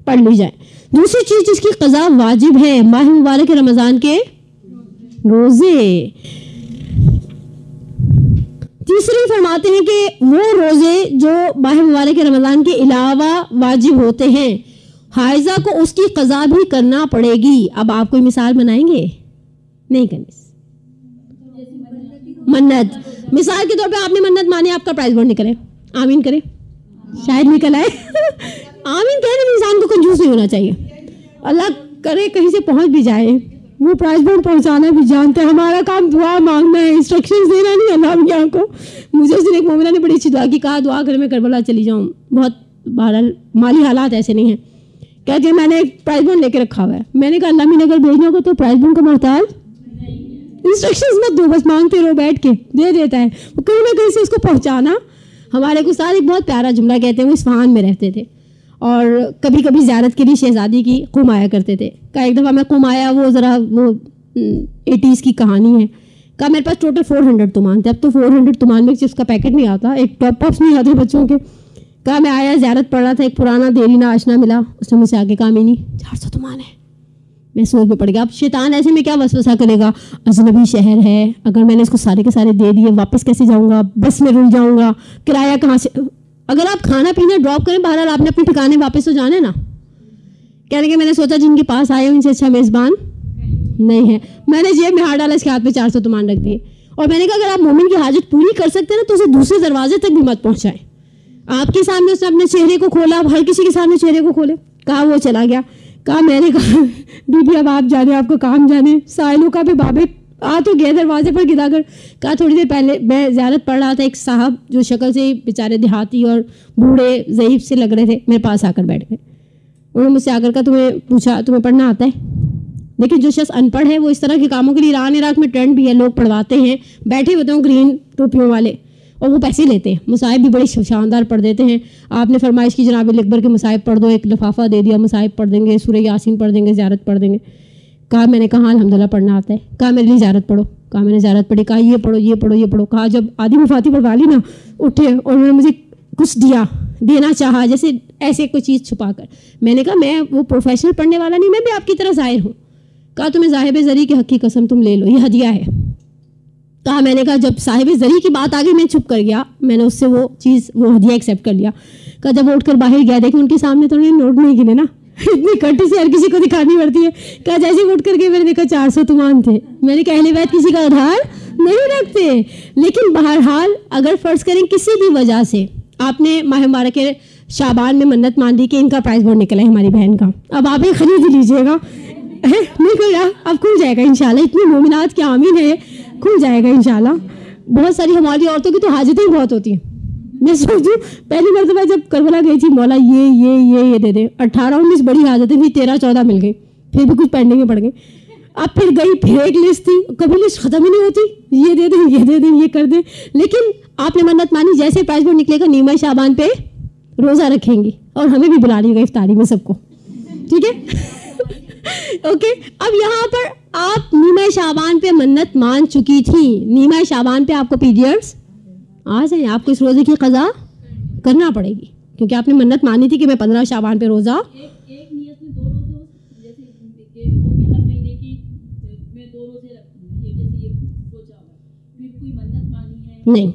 پڑھ لی جائیں. دوسری چیز جس کی قضا واجب ہے, ماہ مبارک رمضان کے روزے. تیسری فرماتے ہیں کہ وہ روزے جو ماہ مبارک رمضان کے علاوہ واجب ہوتے ہیں, حائضہ کو اس کی قضا بھی کرنا پڑے گی. اب آپ کوئی مثال بنائیں گے؟ نہیں کرنی. منت, مثال کے طور پہ آپ نے منت مانی, آپ کا پرائز بورڈ نکلے, آمین کرے, شاید نکل آئے. آمین کہنے میں انسان کو کنجوس نہیں ہونا چاہیے. اللہ کرے کہیں سے پہنچ بھی جائے, وہ پرائز بانڈ پہنچانا بھی جانتے ہیں, ہمارا کام دعا مانگنا ہے, انسٹرکشنز دینا نہیں اللہ میاں کو. مجھے اس دن ایک مومنہ نے بڑی اچھی دعا کی, کہا دعا کر میں کربلا چلی جاؤں, بہت بہرحال مالی حالات ایسے نہیں ہیں. کہتے ہیں میں نے ایک پرائز بانڈ لے کے رکھا ہوا ہے. میں نے کہا اللہ میاں اگر بھیجنا ہوگا تو پرائز بانڈ کا محتاج انسٹرکشنز مت دو, بس مانگتے رہو بیٹھ کے, دے دیتا ہے وہ کہیں نہ کہیں سے اس کو پہنچانا. ہمارے کو ساتھ ایک بہت پیارا جملہ کہتے ہیں, وہ اصفہان میں رہتے تھے اور کبھی کبھی زیارت کے لیے شہزادی کی قم آیا کرتے تھے. کہا ایک دفعہ میں قم آیا, وہ ذرا وہ 80s کی کہانی ہے. کہا میرے پاس ٹوٹل 400 تومان تھے. اب تو 400 تومان میں چپس کا پیکٹ نہیں آتا, ایک ٹاپ پاپس نہیں آتے بچوں کے. کہا میں آیا, زیارت پڑھ رہا تھا, ایک پرانا دیرینہ آشنا ملا, اس نے مجھ سے آگے کہا مینی 400 تومان ہے. میں سوچ میں پڑ گیا, اب شیطان ایسے میں کیا وسوسہ کرے گا, اجنبی شہر ہے, اگر میں نے اس کو سارے کے سارے دے دیے واپس کیسے جاؤں گا, بس میں رل جاؤں گا, کرایہ کہاں سے. اگر آپ کھانا پینا ڈراپ کریں بہرحال آپ نے اپنے ٹھکانے واپس تو جانا ہے نا. کہنے کہ میں نے سوچا جن کے پاس آئے ان سے اچھا میزبان نہیں ہے. میں نے جیب میں ہاتھ ڈالا, اس کے ہاتھ پہ 400 تومان رکھ دیے, اور میں نے کہا اگر آپ مومن کی حاجت پوری کر سکتے ہیں نا تو اسے دوسرے دروازے تک بھی مت پہنچائیں. آپ کے سامنے اس نے اپنے چہرے کو کھولا, اب ہر کسی کے سامنے چہرے کو کھولے. کہا وہ چلا گیا. کہا میں نے کہا بی بی اب آپ جانے, آپ کو کام جانے, سائلوں کا بھی بابے آ تو گئے دروازے پر گدا کر. کہا تھوڑی دیر پہلے میں زیارت پڑھ رہا تھا, ایک صاحب جو شکل سے بیچارے دیہاتی اور بوڑھے ضعیف سے لگ رہے تھے میرے پاس آ کر بیٹھ گئے. انہوں نے مجھ سے آ کر کہا تمہیں پوچھا تمہیں پڑھنا آتا ہے. لیکن جو شخص ان پڑھ ہے وہ اس طرح کے کاموں کے لیے ایران عراق میں ٹرینڈ بھی ہے, لوگ پڑھواتے ہیں, بیٹھے ہوتے ہیں گرین ٹوپیوں والے, اور وہ پیسے لیتے ہیں. مصائب بھی بڑے شاندار پڑھ دیتے ہیں. آپ نے فرمائش کی جناب اکبر کے مصائب پڑھ دو, ایک لفافہ دے دیا, مصائب پڑھ دیں گے, سورہ یاسین پڑھ دیں گے, زیارت پڑھ دیں گے. کہا میں نے کہا الحمدللہ پڑھنا آتا ہے. کہا میرے لیے زیارت پڑھو. کہا میں نے زیارت پڑھی. کہا یہ پڑھو یہ پڑھو یہ پڑھو. کہا جب آدھی مفاتی پڑھوا لی نا, اٹھے اور انہوں نے مجھے کچھ دینا چاہا, جیسے ایسے کوئی چیز چھپا کر. میں نے کہا میں وہ پروفیشنل پڑھنے والا نہیں, میں بھی آپ کی طرح ظاہر ہوں. کہا تمہیں صاحب زری کے حق کی قسم تم لے لو, یہ ہدیہ ہے. کہا میں نے کہا جب صاحب زری کی بات آگے میں چھپ کر گیا, میں نے اس سے وہ چیز وہ ہدیہ ایکسیپٹ کر لیا. کہا جب اٹھ کر باہر گیا دیکھیں ان کے سامنے تو نوٹ نہیں گنے نا, اتنی کٹی سے ہر کسی کو دکھانی پڑتی ہے. کہا جیسے اٹھ کر کے میں نے دیکھا 400 تومان تھے. میں نے کہا اہل بیت کسی کا ادھار نہیں رکھتے. لیکن بہرحال اگر فرض کریں کسی بھی وجہ سے آپ نے ماہ مبارک شعبان میں منت مان لی کہ ان کا پرائز بورڈ نکلا ہے ہماری بہن کا, اب آپ یہ خرید لیجیے گا, نکل رہا, اب کھل جائے گا انشاءاللہ. اتنی مومنات کی آمین ہے, کھل جائے گا انشاءاللہ. بہت ساری ہماری عورتوں کی تو حاجتیں بہت ہوتی ہیں. میں سوچوں پہلی مرتبہ جب کربلا گئی تھی, مولا یہ دے دے. 18-19 بڑی حاجتیں تھیں, 13-14 مل گئی, پھر بھی کچھ پینڈنگ میں پڑ گئی. اب پھر گئی, پھر ایک لسٹ تھی, کبھی لسٹ ختم ہی نہیں ہوتی, یہ دے دیں یہ دے دیں یہ کر دیں. لیکن آپ نے منت مانی جیسے پرائز بورڈ نکلے گا نیمہ شعبان پہ روزہ رکھیں گی, اور ہمیں بھی بلا لیے گا افطاری میں سب کو, ٹھیک ہے اوکے. اب یہاں پر آپ نیمہ شعبان پہ منت مان چکی تھی, نیمہ شعبان پہ آپ کو پیریڈس آ جائیں, آپ کو اس روزے کی قضا کرنا پڑے گی, کیونکہ آپ نے منت مانی تھی کہ میں 15 شعبان پہ روزہ. ایک نیت میں 2 روزے, جیسے ہر مہینے کی میں 2 روزے جیسے یہ سوچا ہوا, پھر کوئی منت مانی ہے نہیں,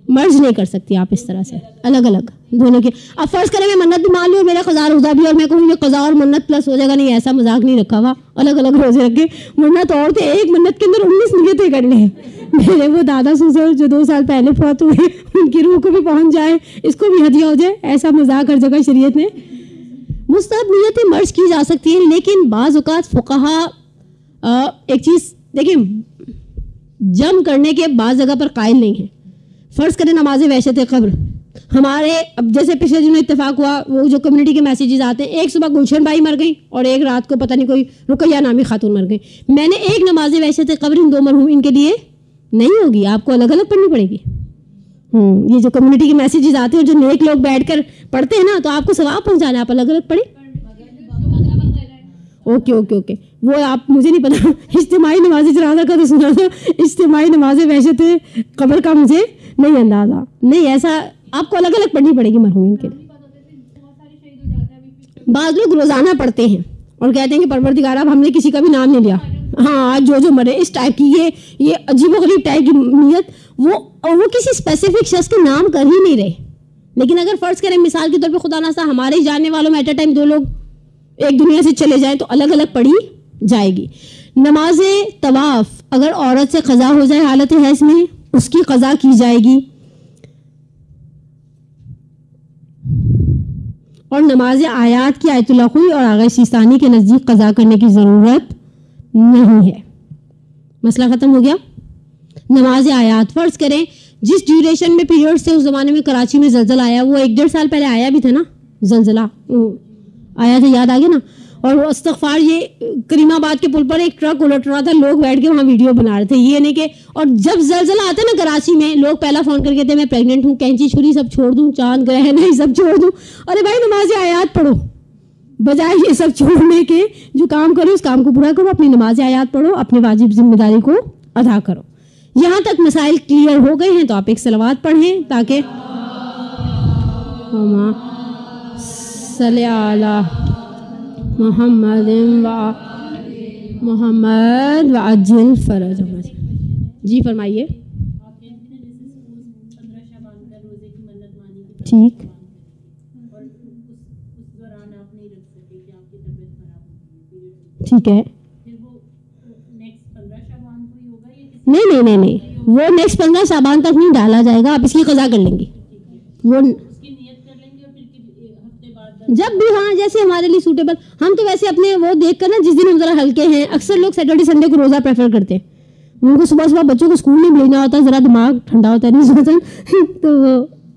مرض نہیں کر سکتی آپ اس طرح سے, الگ الگ دونوں کے. اب فرض کریں میں منت بھی مان لوں, میرا قضا روزہ بھی, اور میں کہوں یہ قضا اور منت پلس ہو جائے گا, نہیں ایسا مذاق نہیں رکھا ہوا, الگ الگ روزے رکھے. ورنہ تو عورتیں ایک منت کے اندر 19 نیتیں کر لیں. میرے وہ دادا سسر جو 2 سال پہلے فوت ہوئے, ان کی روح کو بھی پہنچ جائے, اس کو بھی ہدیہ ہو جائے, ایسا مذاق ہر جگہ شریعت نے. مستحب نیتیں مرض کی جا سکتی ہیں, لیکن بعض اوقات فقہا ایک چیز دیکھیں, جم کرنے کے بعض جگہ پر قائل نہیں ہیں. فرض کریں نماز وحشت قبر ہمارے, اب جیسے پچھلے دنوں اتفاق ہوا, وہ جو کمیونٹی کے میسیجز آتے ہیں, ایک صبح گلشن بھائی مر گئی اور ایک رات کو پتہ نہیں کوئی رقیہ نامی خاتون مر گئی. میں نے ایک نماز وحشت قبر ان 2 مرحوم ان کے لیے نہیں ہوگی, آپ کو الگ الگ پڑھنی پڑے گی. یہ جو کمیونٹی کے میسیجز آتے ہیں اور جو نیک لوگ بیٹھ کر پڑھتے ہیں نا, تو آپ کو ثواب پہنچانا ہے, آپ الگ الگ پڑھیں. اوکے وہ آپ مجھے نہیں پتا, اجتماعی نماز جنازہ کا تو سنا تھا, اجتماعی نماز وحشت قبر کا مجھے نہیں اندازہ. نہیں, ایسا آپ کو الگ الگ پڑھنی پڑے گی مرحومین کے لیے. بعض لوگ روزانہ پڑھتے ہیں اور کہتے ہیں کہ پروردگار اب ہم نے کسی کا بھی نام نہیں لیا, ہاں آج جو مرے, اس ٹائپ کی یہ عجیب و غریب ٹائپ کی نیت, وہ کسی اسپیسیفک شخص کے نام کر ہی نہیں رہے. لیکن اگر فرض کریں مثال کے طور پہ خدا نخواستہ ہمارے ہی جاننے والوں میں ایٹ اے ٹائم 2 لوگ ایک دنیا سے چلے جائیں تو الگ الگ پڑھی جائے گی. نماز طواف اگر عورت سے قضا ہو جائے حالت حیض میں, اس کی قضا کی جائے گی. اور نماز آیات کی آیت اللہ خوئی اور آغا سیستانی کے نزدیک قضا کرنے کی ضرورت نہیں ہے. مسئلہ ختم ہو گیا. نماز آیات فرض کریں جس ڈیوریشن میں پیریڈ سے اس زمانے میں کراچی میں زلزلہ آیا, وہ 1-1.5 سال پہلے آیا بھی تھا نا, زلزلہ آیا تھا, یاد آ گیا نا. اور وہ استغفار, یہ کریم آباد کے پل پر ایک ٹرک الٹ رہا تھا, لوگ بیٹھ کے وہاں ویڈیو بنا رہے تھے. یہ نہیں کہ, اور جب زلزلہ آتا ہے نا کراچی میں, لوگ پہلا فون کر کے کہتے ہیں میں پریگننٹ ہوں, کینچی چھری سب چھوڑ دوں, چاند گرہ نہیں سب چھوڑ دوں. ارے بھائی نماز آیات پڑھو, بجائے یہ سب چھوڑنے کے جو کام کرو اس کام کو پورا کرو, اپنی نماز آیات پڑھو, اپنی واجب ذمہ داری کو ادا کرو. یہاں تک مسائل کلیئر ہو گئے ہیں تو آپ ایک صلوات پڑھیں تاکہ صلی علی محمد محمد وعجل فرج. جی فرمائیے. ٹھیک, ٹھیک ہے. نہیں, وہ نیکسٹ 15 شعبان تک نہیں ڈالا جائے گا, آپ اس کی قضا کر لیں گے وہ جب بھی, ہاں جیسے ہمارے لیے سوٹیبل. ہم تو ویسے اپنے وہ دیکھ کر نا جس دن ہم ذرا ہلکے ہیں, اکثر لوگ سیٹرڈے سنڈے کو روزہ پریفر کرتے ہیں, ان کو صبح صبح بچوں کو اسکول نہیں بھیجنا ہوتا, ذرا دماغ ٹھنڈا ہوتا ہے نہیں سوچا. تو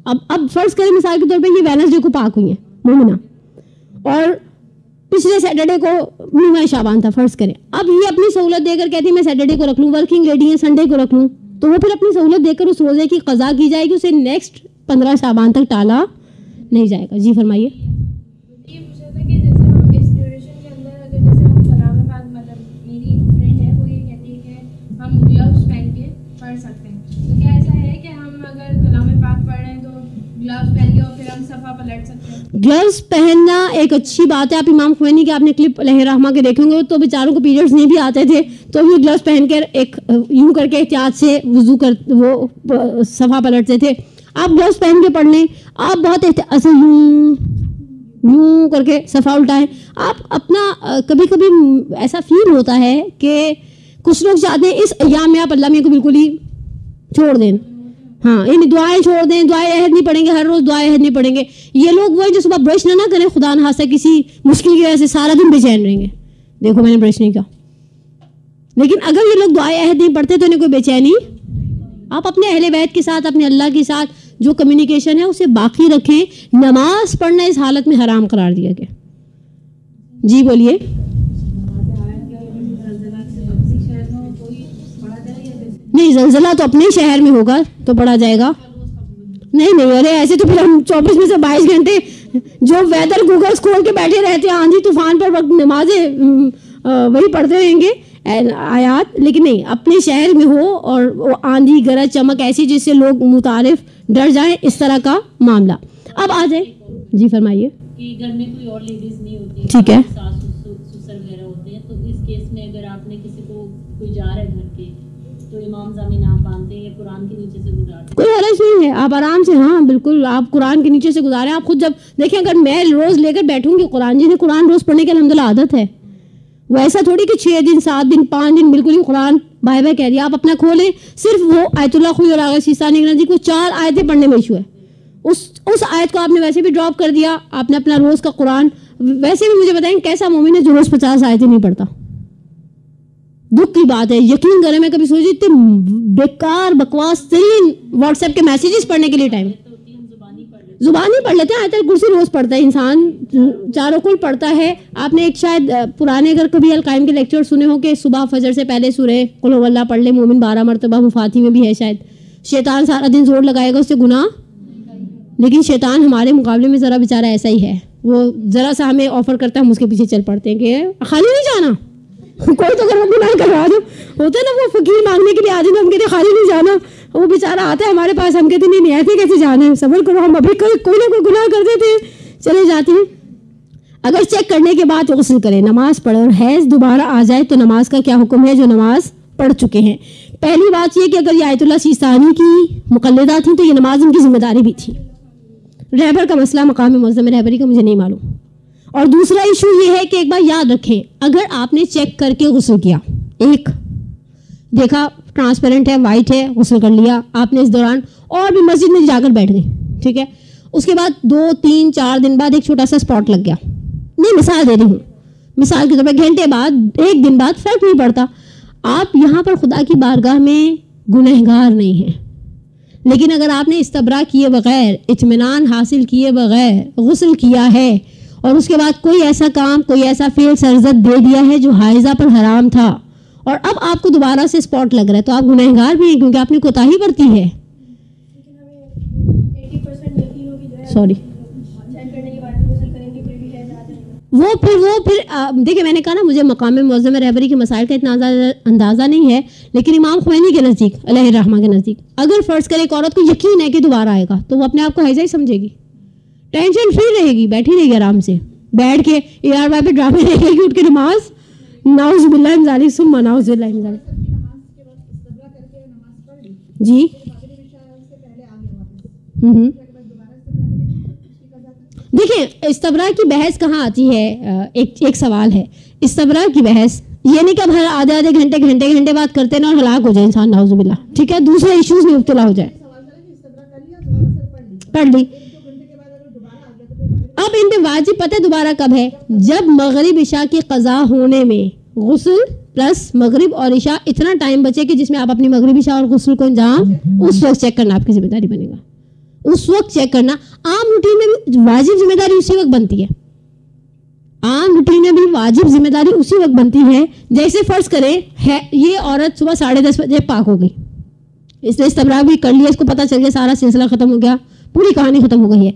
اب فرض کریں مثال کے طور پہ یہ وینسڈے کو پاک ہوئی ہیں مومنہ, اور پچھلے سیٹرڈے کو نیواں شعبان تھا فرض کریں. اب یہ اپنی سہولت دے کر کہتی ہیں میں سیٹرڈے کو رکھ لوں, ورکنگ لیڈی ہے سنڈے کو رکھ لوں, تو وہ پھر اپنی سہولت دے کر اس روزے کی قضا کی جائے گی, اسے نیکسٹ 15 شعبان تک ٹالا نہیں جائے گا. جی فرمائیے. یہ پوچھا تھا کہ جیسے ہم اس ڈیوریشن کے اندر اگر جیسے ہم کلام پاک, مطلب میری فرینڈ ہے وہ یہ کہتی ہے کہ ہم گلوز پہن کے پڑھ سکتے ہیں, تو کیا ایسا ہے کہ ہم اگر کلام پاک پڑھ رہے ہیں تو گلوز پہن کے اور پھر ہم صفحہ پلٹ سکتے ہیں؟ گلوز پہننا ایک اچھی بات ہے. آپ امام خمینی کے آپ نے کلپ لہر رحمہ کے دیکھیں گے, تو بیچاروں کو پیریڈز نہیں بھی آتے تھے تو وہ گلوز پہن کر ایک یوں کر کے احتیاط سے وضو کر وہ صفحہ پلٹتے تھے. آپ گلوز پہن کے پڑھ لیں, آپ بہت احتیاط سے یوں کر کے صفحہ الٹائیں. آپ اپنا کبھی کبھی ایسا فیل ہوتا ہے کہ کچھ لوگ چاہتے ہیں اس ایام میں آپ اللہ میں کو بالکل ہی چھوڑ دیں, ہاں یعنی دعائیں چھوڑ دیں, دعائیں عہد نہیں پڑھیں گے, ہر روز دعائیں عہد نہیں پڑھیں گے. یہ لوگ وہ جو صبح برش نہ کریں, خدا نہ خاصہ کسی مشکل کی وجہ سے سارا دن بے چین رہیں گے, دیکھو میں نے برش نہیں کیا. لیکن اگر یہ لوگ دعائیں عہد نہیں پڑھتے تو انہیں کوئی بے چینی. آپ اپنے اہل بیت کے ساتھ, اپنے اللہ کے ساتھ جو کمیونیکیشن ہے اسے باقی رکھیں. نماز پڑھنا اس حالت میں حرام قرار دیا گیا. جی بولیے. نہیں, زلزلہ تو اپنے شہر میں ہوگا تو پڑھا جائے گا. نہیں, ارے ایسے تو پھر ہم 24 میں سے 22 گھنٹے جو ویدر گوگلز کھول کے بیٹھے رہتے ہیں آندھی طوفان پر وقت نمازیں وہی پڑھتے رہیں گے آیات. لیکن نہیں, اپنے شہر میں ہو اور آندھی گرج چمک ایسی جس سے لوگ متعارف ڈر جائیں, اس طرح کا معاملہ. اب آ جائے. جی فرمائیے. کہ گھر میں کوئی اور لیڈیز نہیں ہوتی, ٹھیک ہے, ساس سسر وغیرہ ہوتے ہیں, تو اس کیس میں اگر آپ نے کسی کو کوئی جا رہا ہے گھر کے تو امام زمین آپ باندھتے ہیں یا قرآن کے نیچے سے گزارتے ہیں؟ کوئی حرج نہیں ہے, آپ آرام سے, ہاں بالکل آپ قرآن کے نیچے سے گزاریں. آپ خود جب دیکھیں, اگر میں روز لے کر بیٹھوں گی قرآن, جنہیں قرآن روز پڑھنے کی الحمدللہ عادت ہے, وہ ایسا تھوڑی کہ 6 دن 7 دن 5 دن بالکل ہی قرآن بھائی بھائی کہہ دیا. آپ اپنا کھولیں, صرف وہ آیت اللہ خوئی اور آغا سیستانی جی کو 4 آیتیں پڑھنے میں ایشو ہے. اس آیت کو آپ نے ویسے بھی ڈراپ کر دیا, آپ نے اپنا روز کا قرآن. ویسے بھی مجھے بتائیں کیسا مومن ہے جو روز 50 آیتیں نہیں پڑھتا؟ دکھ کی بات ہے, یقین کریں میں کبھی سوچی اتنے بیکار بکواس ترین واٹس ایپ کے میسیجز پڑھنے کے لیے ٹائم, زبانی پڑھ لیتے ہیں. آیت الکرسی روز پڑھتا ہے انسان, چاروں کل پڑھتا ہے. آپ نے ایک شاید پرانے اگر کبھی القائم کے لیکچر سنے ہو کہ صبح فجر سے پہلے سورہ قل هو اللہ پڑھ لے مومن 12 مرتبہ, مفاتی میں بھی ہے شاید. شیطان سارا دن زور لگائے گا اس سے گناہ, لیکن شیطان ہمارے مقابلے میں ذرا بیچارہ ایسا ہی ہے, وہ ذرا سا ہمیں آفر کرتا ہے, ہم اس کے پیچھے چل پڑتے ہیں کہ خالی نہیں جانا, کوئی تو اگر گناہ کروا دو. ہوتا ہے نا وہ فقیر مانگنے کے لیے آ جائیں, ہم کہتے خالی نہیں جانا, وہ بیچارہ آتا ہے ہمارے پاس, ہم کہتے نہیں ایسے کیسے جانا ہے, صبر کرو, ہم ابھی کوئی نہ کوئی گناہ کر دیتے ہیں, چلے جاتے ہیں. اگر چیک کرنے کے بعد غسل کریں, نماز پڑھیں, اور حیض دوبارہ آ جائے تو نماز کا کیا حکم ہے جو نماز پڑھ چکے ہیں؟ پہلی بات یہ کہ اگر یہ آیت اللہ سیستانی کی مقلدہ تھیں تو یہ نماز ان کی ذمہ داری بھی تھی. رہبر کا مسئلہ مقام معظم رہبری کا مجھے نہیں معلوم. اور دوسرا ایشو یہ ہے کہ ایک بار یاد رکھیں, اگر آپ نے چیک کر کے غسل کیا, ایک دیکھا ٹرانسپیرنٹ ہے, وائٹ ہے, غسل کر لیا آپ نے اس دوران, اور بھی مسجد میں جا کر بیٹھ گئی, ٹھیک ہے, اس کے بعد 2 3 4 دن بعد ایک چھوٹا سا اسپاٹ لگ گیا, نہیں مثال دے رہی ہوں, مثال کے طور پہ گھنٹے بعد 1 دن بعد فرق نہیں پڑتا. آپ یہاں پر خدا کی بارگاہ میں گنہگار نہیں ہیں, لیکن اگر آپ نے استبراء کیے بغیر, اطمینان حاصل کیے بغیر غسل کیا ہے اور اس کے بعد کوئی ایسا کام, کوئی ایسا فعل سرزد دے دیا ہے جو حائضہ پر حرام تھا, اور اب آپ کو دوبارہ سے اسپاٹ لگ رہا ہے, تو آپ گنہگار بھی ہیں کیونکہ آپ نے کوتاہی برتی ہے. سوری, وہ پھر دیکھیں میں نے کہا نا مجھے مقام معظم رہبری کے مسائل کا اتنا اندازہ نہیں ہے, لیکن امام خمینی کے نزدیک علیہ الرحمہ کے نزدیک اگر فرض کرے ایک عورت کو یقین ہے کہ دوبارہ آئے گا تو وہ اپنے آپ کو حائضہ ہی سمجھے گی, ٹینشن فری رہے گی, بیٹھی رہے گی آرام سے, بیٹھ کے AR وائی پہ ڈرامے دیکھے گی, اٹھ کے نماز, نعوذ باللہ من ذالک ثم نعوذ باللہ من ذالک. جی دیکھیں استبراء کی بحث کہاں آتی ہے, ایک سوال ہے استبراء کی بحث, یہ نہیں کہ اب ہر آدھے گھنٹے بعد کرتے نا اور ہلاک ہو جائے انسان, نعوذ باللہ, ٹھیک ہے, دوسرے ایشوز میں مبتلا ہو جائے. پڑھ لی. اب ان پہ واجب پتہ ہے دوبارہ کب ہے, جب مغرب عشاء کی قضا ہونے میں غسل پلس مغرب اور عشاء اتنا ٹائم بچے کہ جس میں آپ اپنی مغرب عشاء اور غسل کو انجام اس وقت چیک کرنا آپ کی ذمہ داری بنے گا, اس وقت چیک کرنا. عام روٹین میں بھی واجب ذمہ داری اسی وقت بنتی ہے, عام روٹین میں بھی واجب ذمہ داری اسی وقت بنتی ہے. جیسے فرض کریں یہ عورت صبح 10:30 بجے پاک ہو گئی, اس نے استبراء بھی کر لیا, اس کو پتہ چل گیا سارا سلسلہ ختم ہو گیا, پوری کہانی ختم ہو گئی ہے.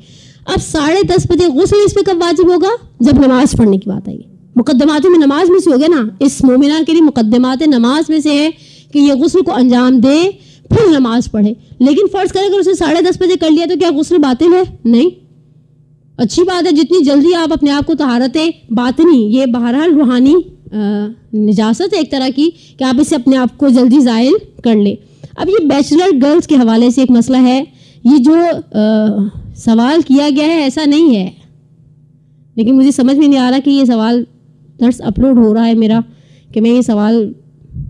اب 10:30 بجے غسل اس پہ کب واجب ہوگا, جب نماز پڑھنے کی بات آئے گی. مقدمات میں نماز میں سے ہو گیا نا, اس مومنہ کے لیے مقدمات نماز میں سے ہے کہ یہ غسل کو انجام دے پھر نماز پڑھے. لیکن فرض کرے اگر اسے 10:30 بجے کر لیا تو کیا غسل باطل ہے؟ نہیں, اچھی بات ہے, جتنی جلدی آپ اپنے آپ کو طہارت باطنی, یہ بہرحال روحانی نجاست ہے ایک طرح کی, کہ آپ اسے اپنے آپ کو جلدی زائل کر لیں. اب یہ بیچلر گرلز کے حوالے سے ایک مسئلہ ہے, یہ جو سوال کیا گیا ہے ایسا نہیں ہے, لیکن مجھے سمجھ میں نہیں آ رہا کہ یہ سوال درس اپلوڈ ہو رہا ہے میرا, کہ میں یہ سوال,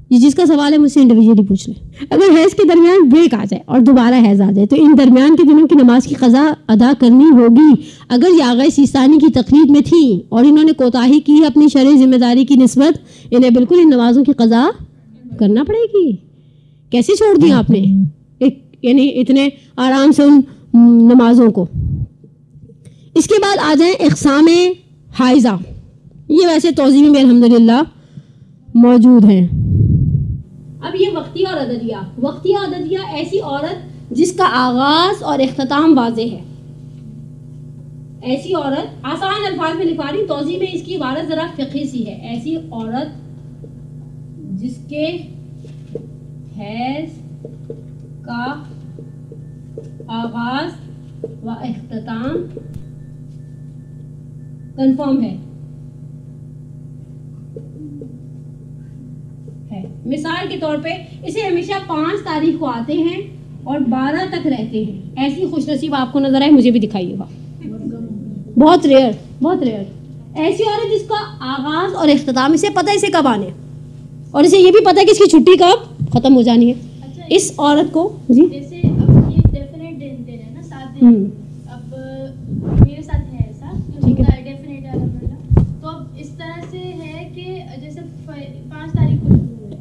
یہ جس کا سوال ہے مجھ سے انڈیویجولی پوچھ لیں. اگر حیض کے درمیان بریک آ جائے اور دوبارہ حیض آ جائے تو ان درمیان کے دنوں کی نماز کی قضا ادا کرنی ہوگی. اگر یہ آغا سیستانی کی تقلید میں تھیں اور انہوں نے کوتاہی کی ہے اپنی شرعی ذمہ داری کی نسبت, انہیں بالکل ان نمازوں کی قضا کرنا پڑے گی. کیسے چھوڑ دیا آپ نے یعنی اتنے آرام سے ان نمازوں کو. اس کے بعد آ جائیں اقسام حائضہ, یہ ویسے توضیح میں الحمدللہ موجود ہیں. اب یہ وقتیہ اور عددیہ. وقتیہ عددیہ ایسی عورت جس کا آغاز اور اختتام واضح ہے, ایسی عورت, آسان الفاظ میں لکھوا رہی, توضیح میں اس کی عبارت ذرا فقہی سی ہے. ایسی عورت جس کے حیض کا آغاز و اختتام کنفرم ہے. مثال کے طور پہ اسے ہمیشہ 5 تاریخ کو آتے ہیں اور 12 تک رہتے ہیں. ایسی خوش نصیب آپ کو نظر آئے مجھے بھی دکھائیے گا, بہت ریئر, بہت ریئر. ایسی عورت جس کا آغاز اور اختتام, اسے پتہ ہے اسے کب آنے, اور اسے یہ بھی پتہ ہے کہ اس کی چھٹی کب ختم ہو جانی ہے. اس عورت کو جی جیسے اب یہ ڈیفینیٹ دن ہے نا 7 دن, اب میرے ساتھ ہے ایسا ڈیفینیٹ ہے, تو اب اس طرح سے ہے کہ جیسے 5 تاریخ کو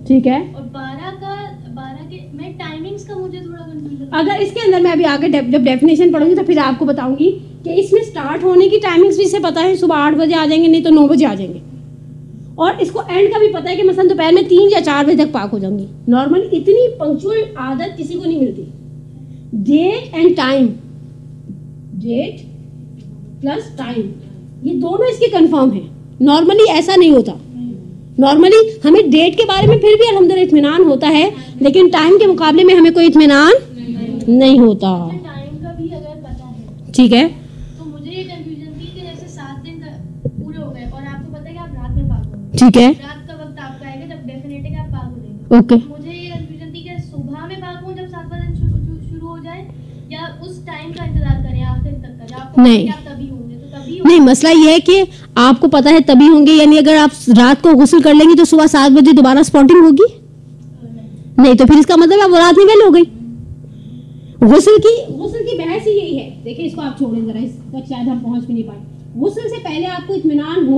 ٹھیک ہے, اور 12 کے میں ٹائمنگز کا مجھے تھوڑا کنفیوژن. اگر اس کے اندر میں ابھی آگے جب ڈیفینیشن پڑھوں گی تو پھر آپ کو بتاؤں گی کہ اس میں سٹارٹ ہونے کی ٹائمنگز بھی اسے پتہ ہے, صبح 8 بجے آ جائیں گے, نہیں تو 9 بجے آ جائیں گے, اور اس کو اینڈ کا بھی پتہ ہے کہ مثلا دوپہر میں 3 یا 4 بجے تک پاک ہو جاؤں گی. نارمل اتنی پنکچوئل عادت کسی کو نہیں ملتی. Date and time, date plus time, یہ دونوں اس کے کنفرم ہیں. نارملی ایسا نہیں ہوتا. نارملی ہمیں ڈیٹ کے بارے میں پھر بھی الحمدللہ اطمینان ہوتا ہے, لیکن ٹائم کے مقابلے میں ہمیں کوئی اطمینان نہیں ہوتا. ٹائم کا بھی اگر پتہ ہے ٹھیک ہے, تو مجھے یہ کنفیوژن تھی کہ جیسے 7 دن پورے ہو گئے اور آپ کو پتہ ہے کہ آپ رات میں پاک ہو گئے, ٹھیک ہے, رات کا وقت آپ کا آئے گا جب ڈیفینیٹ ہے کہ آپ پاک ہو جائیں گے. اوکے, مجھے یہ کنفیوژن تھی کہ صبح میں پاک ہوں جب 7واں دن شروع ہو جائے, یا اس ٹائم کا انتظار کریں آخر تک کا, جب آپ کو پتہ ہے کہ آپ تبھی ہوں گے تو تبھی نہیں, مسئلہ یہ ہے کہ آپ کو پتہ ہے تبھی ہوں گے, یعنی اگر آپ رات کو غسل کر لیں گی تو صبح 7 بجے دوبارہ اسپاٹنگ ہوگی نہیں, تو پھر اس کا مطلب ہے وہ رات میں ویل ہو گئی. غسل غسل کی بحث ہی یہی ہے. دیکھیں اس کو آپ چھوڑیں ذرا, اس تک شاید ہم پہنچ بھی نہیں پائے. غسل سے پہلے آپ کو اطمینان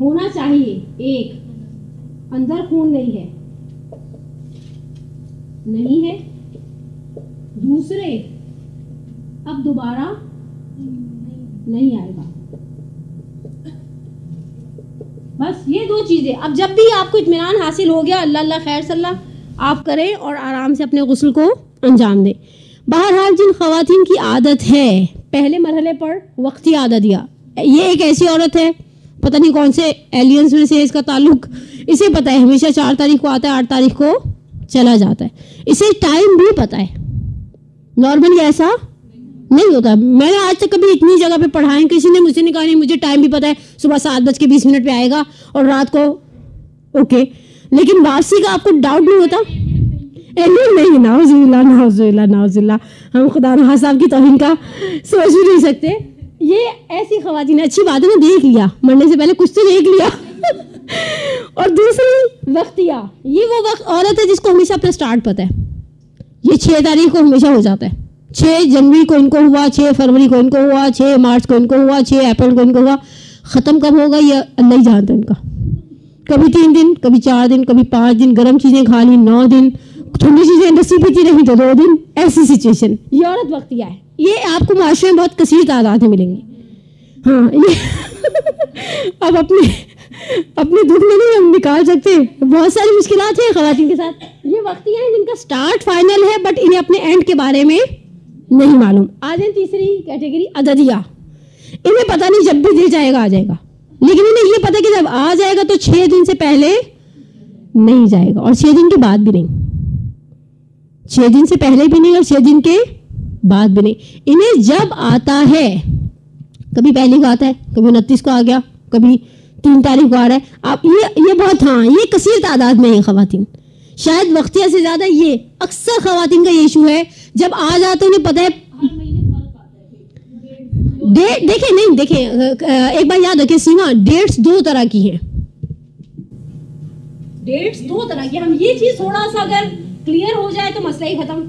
ہونا چاہیے. ایک, اندر خون نہیں ہے. دوسرے, اب دوبارہ نہیں آئے گا. بس یہ دو چیزیں. اب جب بھی آپ کو اطمینان حاصل ہو گیا, اللہ خیر صلی اللہ آپ کریں اور آرام سے اپنے غسل کو انجام دیں. بہرحال جن خواتین کی عادت ہے, پہلے مرحلے پر وقتی عادت دیا, یہ ایک ایسی عورت ہے پتہ نہیں کون سے ایلینز میں سے اس کا تعلق, اسے پتہ ہے ہمیشہ 4 تاریخ کو آتا ہے, 8 تاریخ کو چلا جاتا ہے, اسے ٹائم بھی پتہ ہے. نارملی ایسا نہیں ہوتا. میں نے آج تک کبھی اتنی جگہ پہ پڑھا ہے, کسی نے مجھ سے نہیں کہا نہیں مجھے ٹائم بھی پتہ ہے, صبح 7:20 پہ آئے گا اور رات کو اوکے, لیکن واپسی کا آپ کو ڈاؤٹ نہیں ہوتا. نہیں, نعوذ باللہ, ہم خدا نخواستہ صاحب کی توہین کا سوچ بھی نہیں سکتے. یہ ایسی خواتین, اچھی بات ہے نا, دیکھ لیا, مرنے سے پہلے کچھ تو دیکھ لیا. اور دوسری وقتیہ, یہ وہ وقت عورت ہے جس کو ہمیشہ اپنا سٹارٹ پتہ ہے. یہ 6 تاریخ کو ہمیشہ ہو جاتا ہے, 6 جنوری کو ان کو ہوا, 6 فروری کو ان کو ہوا, 6 مارچ کو ان کو ہوا, 6 اپریل کو ان کو ہوا. ختم کب ہوگا یہ اللہ ہی جانتا ہے ان کا. کبھی 3 دن, کبھی 4 دن, کبھی 5 دن, گرم چیزیں کھا لی 9 دن, ٹھنڈی چیزیں لسی پیتی رہی تو 2 دن, ایسی سچویشن. یہ عورت وقتیہ ہے. یہ آپ کو معاشرے میں بہت کثیر تعداد میں ملیں گی. ہاں, یہ اب اپنے دکھ میں نہیں ہم نکال سکتے, بہت ساری مشکلات ہیں خواتین کے ساتھ. یہ وقتیہ ہیں جن کا سٹارٹ فائنل ہے بٹ انہیں اپنے اینڈ کے بارے میں نہیں معلوم. آ جائیں تیسری کیٹیگری, عددیہ. انہیں پتہ نہیں جب بھی دل جائے گا آ جائے گا, لیکن انہیں یہ پتہ کہ جب آ جائے گا تو 6 دن سے پہلے نہیں جائے گا اور 6 دن کے بعد بھی نہیں. 6 دن سے پہلے بھی نہیں اور 6 دن کے بعد بھی نہیں. انہیں جب آتا ہے, کبھی پہلے کو آتا ہے, کبھی 29 کو آ گیا, کبھی 3 تاریخ کو آ رہا ہے. آپ یہ بہت, ہاں یہ کثیر تعداد میں ہیں خواتین. شاید وقتیہ سے زیادہ یہ اکثر خواتین کا یہ ایشو ہے, جب آ جاتے انہیں پتہ ہے. دیکھیں نہیں دیکھیں, ایک بار یاد رکھیں سیما, ڈیٹس 2 طرح کی ہیں. ڈیٹس 2 طرح کی. ہم یہ چیز تھوڑا سا اگر کلیئر ہو جائے تو مسئلہ ہی ختم.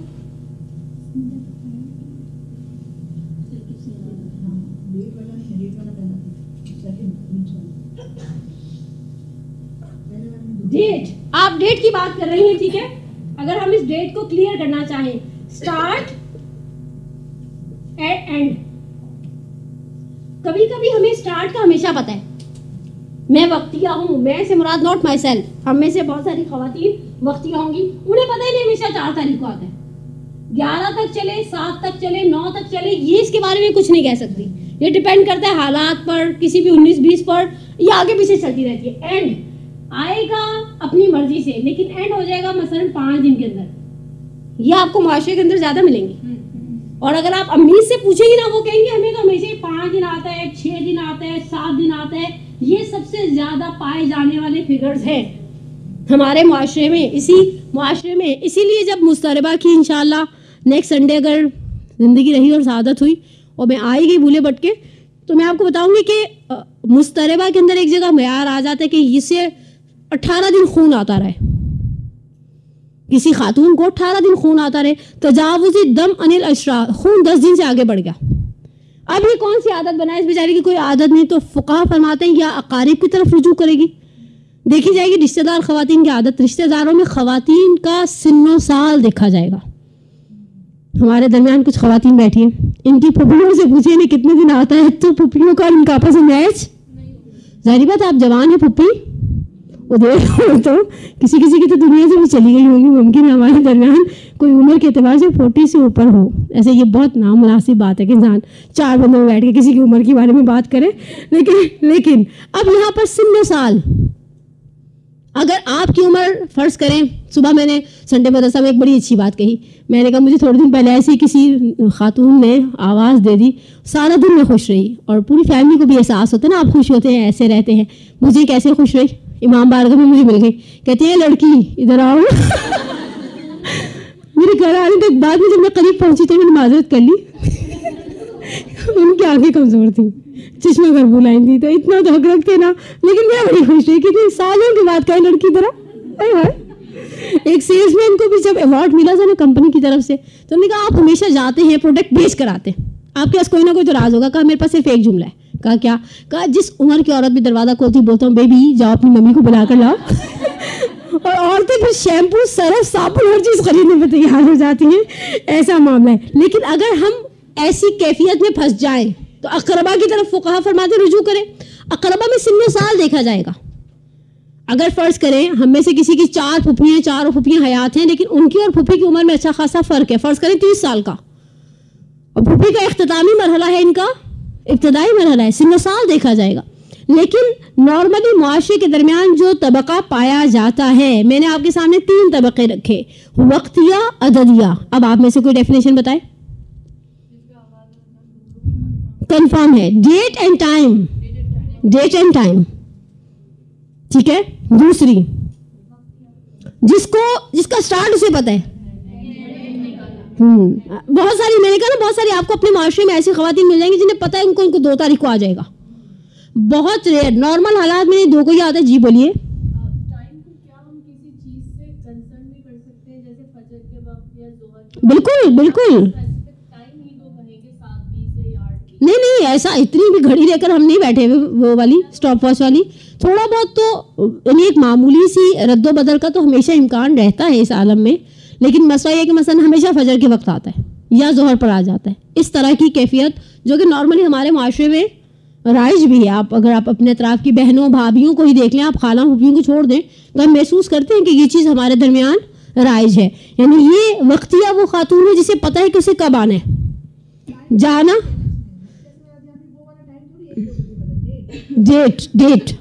ڈیٹ, آپ ڈیٹ کی بات کر رہی ہیں, ٹھیک ہے. اگر ہم اس ڈیٹ کو کلیئر کرنا چاہیں, اسٹارٹ ایٹ اینڈ. کبھی کبھی ہمیں اسٹارٹ کا ہمیشہ پتہ ہے, میں وقتیہ ہوں, میں سے مراد ناٹ مائی سیلف, ہم میں سے بہت ساری خواتین وقتیہ ہوں گی, انہیں پتہ ہی نہیں ہمیشہ 4 تاریخ کو آتا ہے. 11 تک چلے, 7 تک چلے, 9 تک چلے, یہ اس کے بارے میں کچھ نہیں کہہ سکتی. یہ ڈیپینڈ کرتا ہے حالات پر, کسی بھی 19-20 پر, یہ آگے پیچھے چلتی رہتی ہے. اینڈ آئے گا اپنی مرضی سے, لیکن اینڈ ہو جائے گا مثلا 5 دن کے اندر. یہ آپ کو معاشرے کے اندر زیادہ ملیں گے. اور اگر آپ امیز سے پوچھیں گی نا, وہ کہیں گے ہمیں تو ہمیشہ 5 دن آتا ہے, 6 دن آتا ہے, 7 دن آتا ہے. یہ سب سے زیادہ پائے جانے والے فگرز ہیں ہمارے معاشرے میں, اسی لیے جب مستربہ کی انشاءاللہ نیکسٹ سنڈے اگر زندگی رہی اور سعادت ہوئی اور میں آئی گئی بھولے بٹ کے, تو میں آپ کو بتاؤں گی کہ مستربہ کے اندر ایک جگہ معیار آ جاتا ہے کہ اسے 18 دن خون آتا رہے. کسی خاتون کو 18 دن خون آتا رہے. تجاوز دم عن الاشرا, خون 10 دن سے آگے بڑھ گیا. اب یہ کون سی عادت بنائے, اس بیچاری کی کوئی عادت نہیں, تو فقہا فرماتے ہیں یا اقارب کی طرف رجوع کرے گی, دیکھی جائے گی رشتہ دار خواتین کی عادت. رشتہ داروں میں خواتین کا سن و سال دیکھا جائے گا. ہمارے درمیان کچھ خواتین بیٹھی ہیں, ان کی پھپھیوں سے پوچھے نہیں کتنے دن آتا ہے, تو پھپھیوں کا ان کا آپس میں میچ. ظاہری بات آپ جوان ہیں پھپھی, وہ دیکھ تو کسی کی تو دنیا سے بھی چلی گئی ہوں گی. ممکن ہے ہمارے درمیان کوئی عمر کے اعتبار سے 40 سے اوپر ہو. ایسے یہ بہت نامناسب بات ہے کہ انسان 4 بندوں میں بیٹھ کے کسی کی عمر کے بارے میں بات کرے. لیکن اب یہاں پر سن و سال, اگر آپ کی عمر فرض کریں, صبح میں نے سنڈے مدرسہ میں ایک بڑی اچھی بات کہی. میں نے کہا مجھے تھوڑے دن پہلے ایسی کسی خاتون نے آواز دے دی, سارا دن میں خوش رہی, اور پوری فیملی کو بھی احساس ہوتا ہے نا, آپ خوش ہوتے ہیں, ایسے رہتے ہیں. مجھے کیسے خوش رہی, امام بارگاہ میں مجھے مل گئی, کہتی ہے لڑکی ادھر آؤ. میرے گھر آنے تک بعد میں جب میں قریب پہنچی تو میں نے معذرت کر لی. ان کی آنکھیں کمزور تھیں, چشمہ گھر بلائیں تھی, تو اتنا دھک رکھتے نا, لیکن میں بڑی خوش رہی کیونکہ سالوں کے بعد کہیں لڑکی ادھر آ. ایک سیلس مین کو بھی جب ایوارڈ ملا تھا نا کمپنی کی طرف سے تو انہوں نے کہا آپ ہمیشہ جاتے ہیں پروڈکٹ بیچ کر آتے ہیں, آپ کے پاس کوئی نہ کوئی تو راز ہوگا. کہا میرے پاس صرف ایک جملہ ہے. کہا کیا؟ کہا جس عمر کی عورت بھی دروازہ کھولتی بولتا ہوں بیبی جاؤ اپنی ممی کو بلا کر لاؤ. اور عورتیں پھر شیمپو سرف صابن ہر چیز خریدنے پہ تیار ہو جاتی ہیں. ایسا معاملہ ہے. لیکن اگر ہم ایسی کیفیت میں پھنس جائیں تو اقربا کی طرف فقہا فرماتے رجوع کریں. اقربا میں سن و سال دیکھا جائے گا. اگر فرض کریں ہم میں سے کسی کی 4 پھپھیاں 4 پھپھیاں حیات ہیں لیکن ان کی اور پھپھی کی عمر میں اچھا خاصا فرق ہے, فرض کریں 30 سال کا, اور پھپھی کا اختتامی مرحلہ ہے, ان کا ابتدائی مرحلہ ہے, سن و سال دیکھا جائے گا. لیکن نارملی معاشرے کے درمیان جو طبقہ پایا جاتا ہے, میں نے آپ کے سامنے 3 طبقے رکھے, وقتیہ, عددیہ. اب آپ میں سے کوئی ڈیفینیشن بتائے. کنفرم ہے date and time, date and time, ٹھیک ہے. دوسری جس کا سٹارٹ اسے پتہ ہے. بہت ساری, میں نے کہا نا بہت ساری آپ کو اپنے معاشرے میں ایسی خواتین مل جائیں گی جنہیں پتہ ہے ان کو 2 تاریخ کو آ جائے گا. بہت ریئر, نارمل حالات میں 2 کو ہی آتا ہے. جی بولیے. ٹائم کو کیا ہم کسی چیز سے کنسرن بھی کر سکتے ہیں, جیسے فجر کے وقت یا ظہر کے وقت؟ بالکل بالکل. ٹائم ہی تو کہیں گے 7:20 یا 8:20. نہیں ایسا اتنی بھی گھڑی لے کر ہم نہیں بیٹھے وہ والی اسٹاپ واچ والی. تھوڑا بہت تو یعنی ایک معمولی سی رد و بدل کا تو ہمیشہ امکان رہتا ہے اس عالم میں. لیکن مسئلہ یہ کہ مثلا ہمیشہ فجر کے وقت آتا ہے یا ظہر پر آ جاتا ہے. اس طرح کی کیفیت جو کہ نارملی ہمارے معاشرے میں رائج بھی ہے. اگر آپ اپنے اطراف کی بہنوں بھابھیوں کو ہی دیکھ لیں, آپ خالہ پھوپھیوں کو چھوڑ دیں تو ہم محسوس کرتے ہیں کہ یہ چیز ہمارے درمیان رائج ہے. یعنی یہ وقتیہ وہ خاتون ہے جسے پتہ ہے کہ اسے کب آنا ہے, جانا. ڈیٹ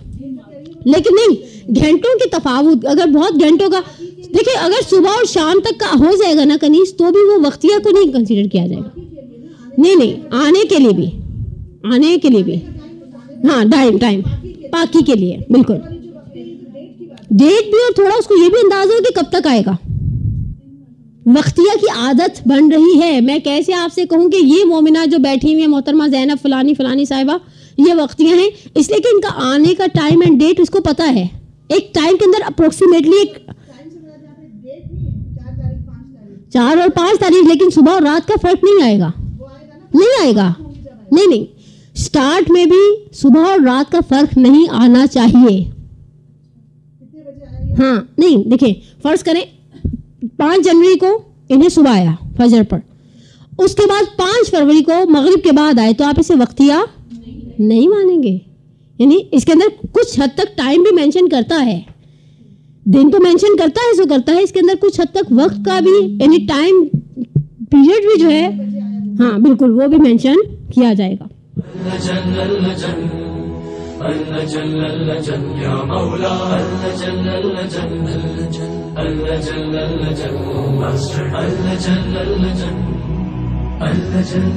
لیکن نہیں گھنٹوں کی تفاوت. اگر بہت گھنٹوں کا دیکھیں, اگر صبح اور شام تک کا ہو جائے گا نا کنیز تو بھی وہ وقتیہ کو نہیں کنسیڈر کیا جائے گا. نہیں آنے کے لیے بھی ہاں ٹائم پاکی کے لیے بالکل. ڈیٹ بھی, اور تھوڑا اس کو یہ بھی اندازہ ہو کہ کب تک آئے گا. وقتیہ کی عادت بن رہی ہے. میں کیسے آپ سے کہوں کہ یہ مومنہ جو بیٹھی ہوئی ہیں محترمہ زینب فلانی صاحبہ, یہ وقتیہ ہیں اس لیے کہ ان کا آنے کا ٹائم اینڈ ڈیٹ اس کو پتہ ہے. ایک ٹائم کے اندر اپروکسیمیٹلی 4 اور 5 تاریخ, لیکن صبح اور رات کا فرق نہیں آئے گا. نہیں سٹارٹ میں بھی صبح اور رات کا فرق نہیں آنا چاہیے. ہاں نہیں دیکھیں, فرض کریں 5 جنوری کو انہیں صبح آیا فجر پر, اس کے بعد 5 فروری کو مغرب کے بعد آئے, تو آپ اسے وقتیہ نہیں مانیں گے. یعنی اس کے اندر کچھ حد تک ٹائم بھی مینشن کرتا ہے, دن تو مینشن کرتا ہے سو کرتا ہے, اس کے اندر کچھ حد تک وقت کا بھی یعنی ٹائم پیریڈ بھی جو ہے ہاں بالکل وہ بھی مینشن کیا جائے گا.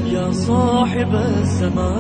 يا صاحب السماء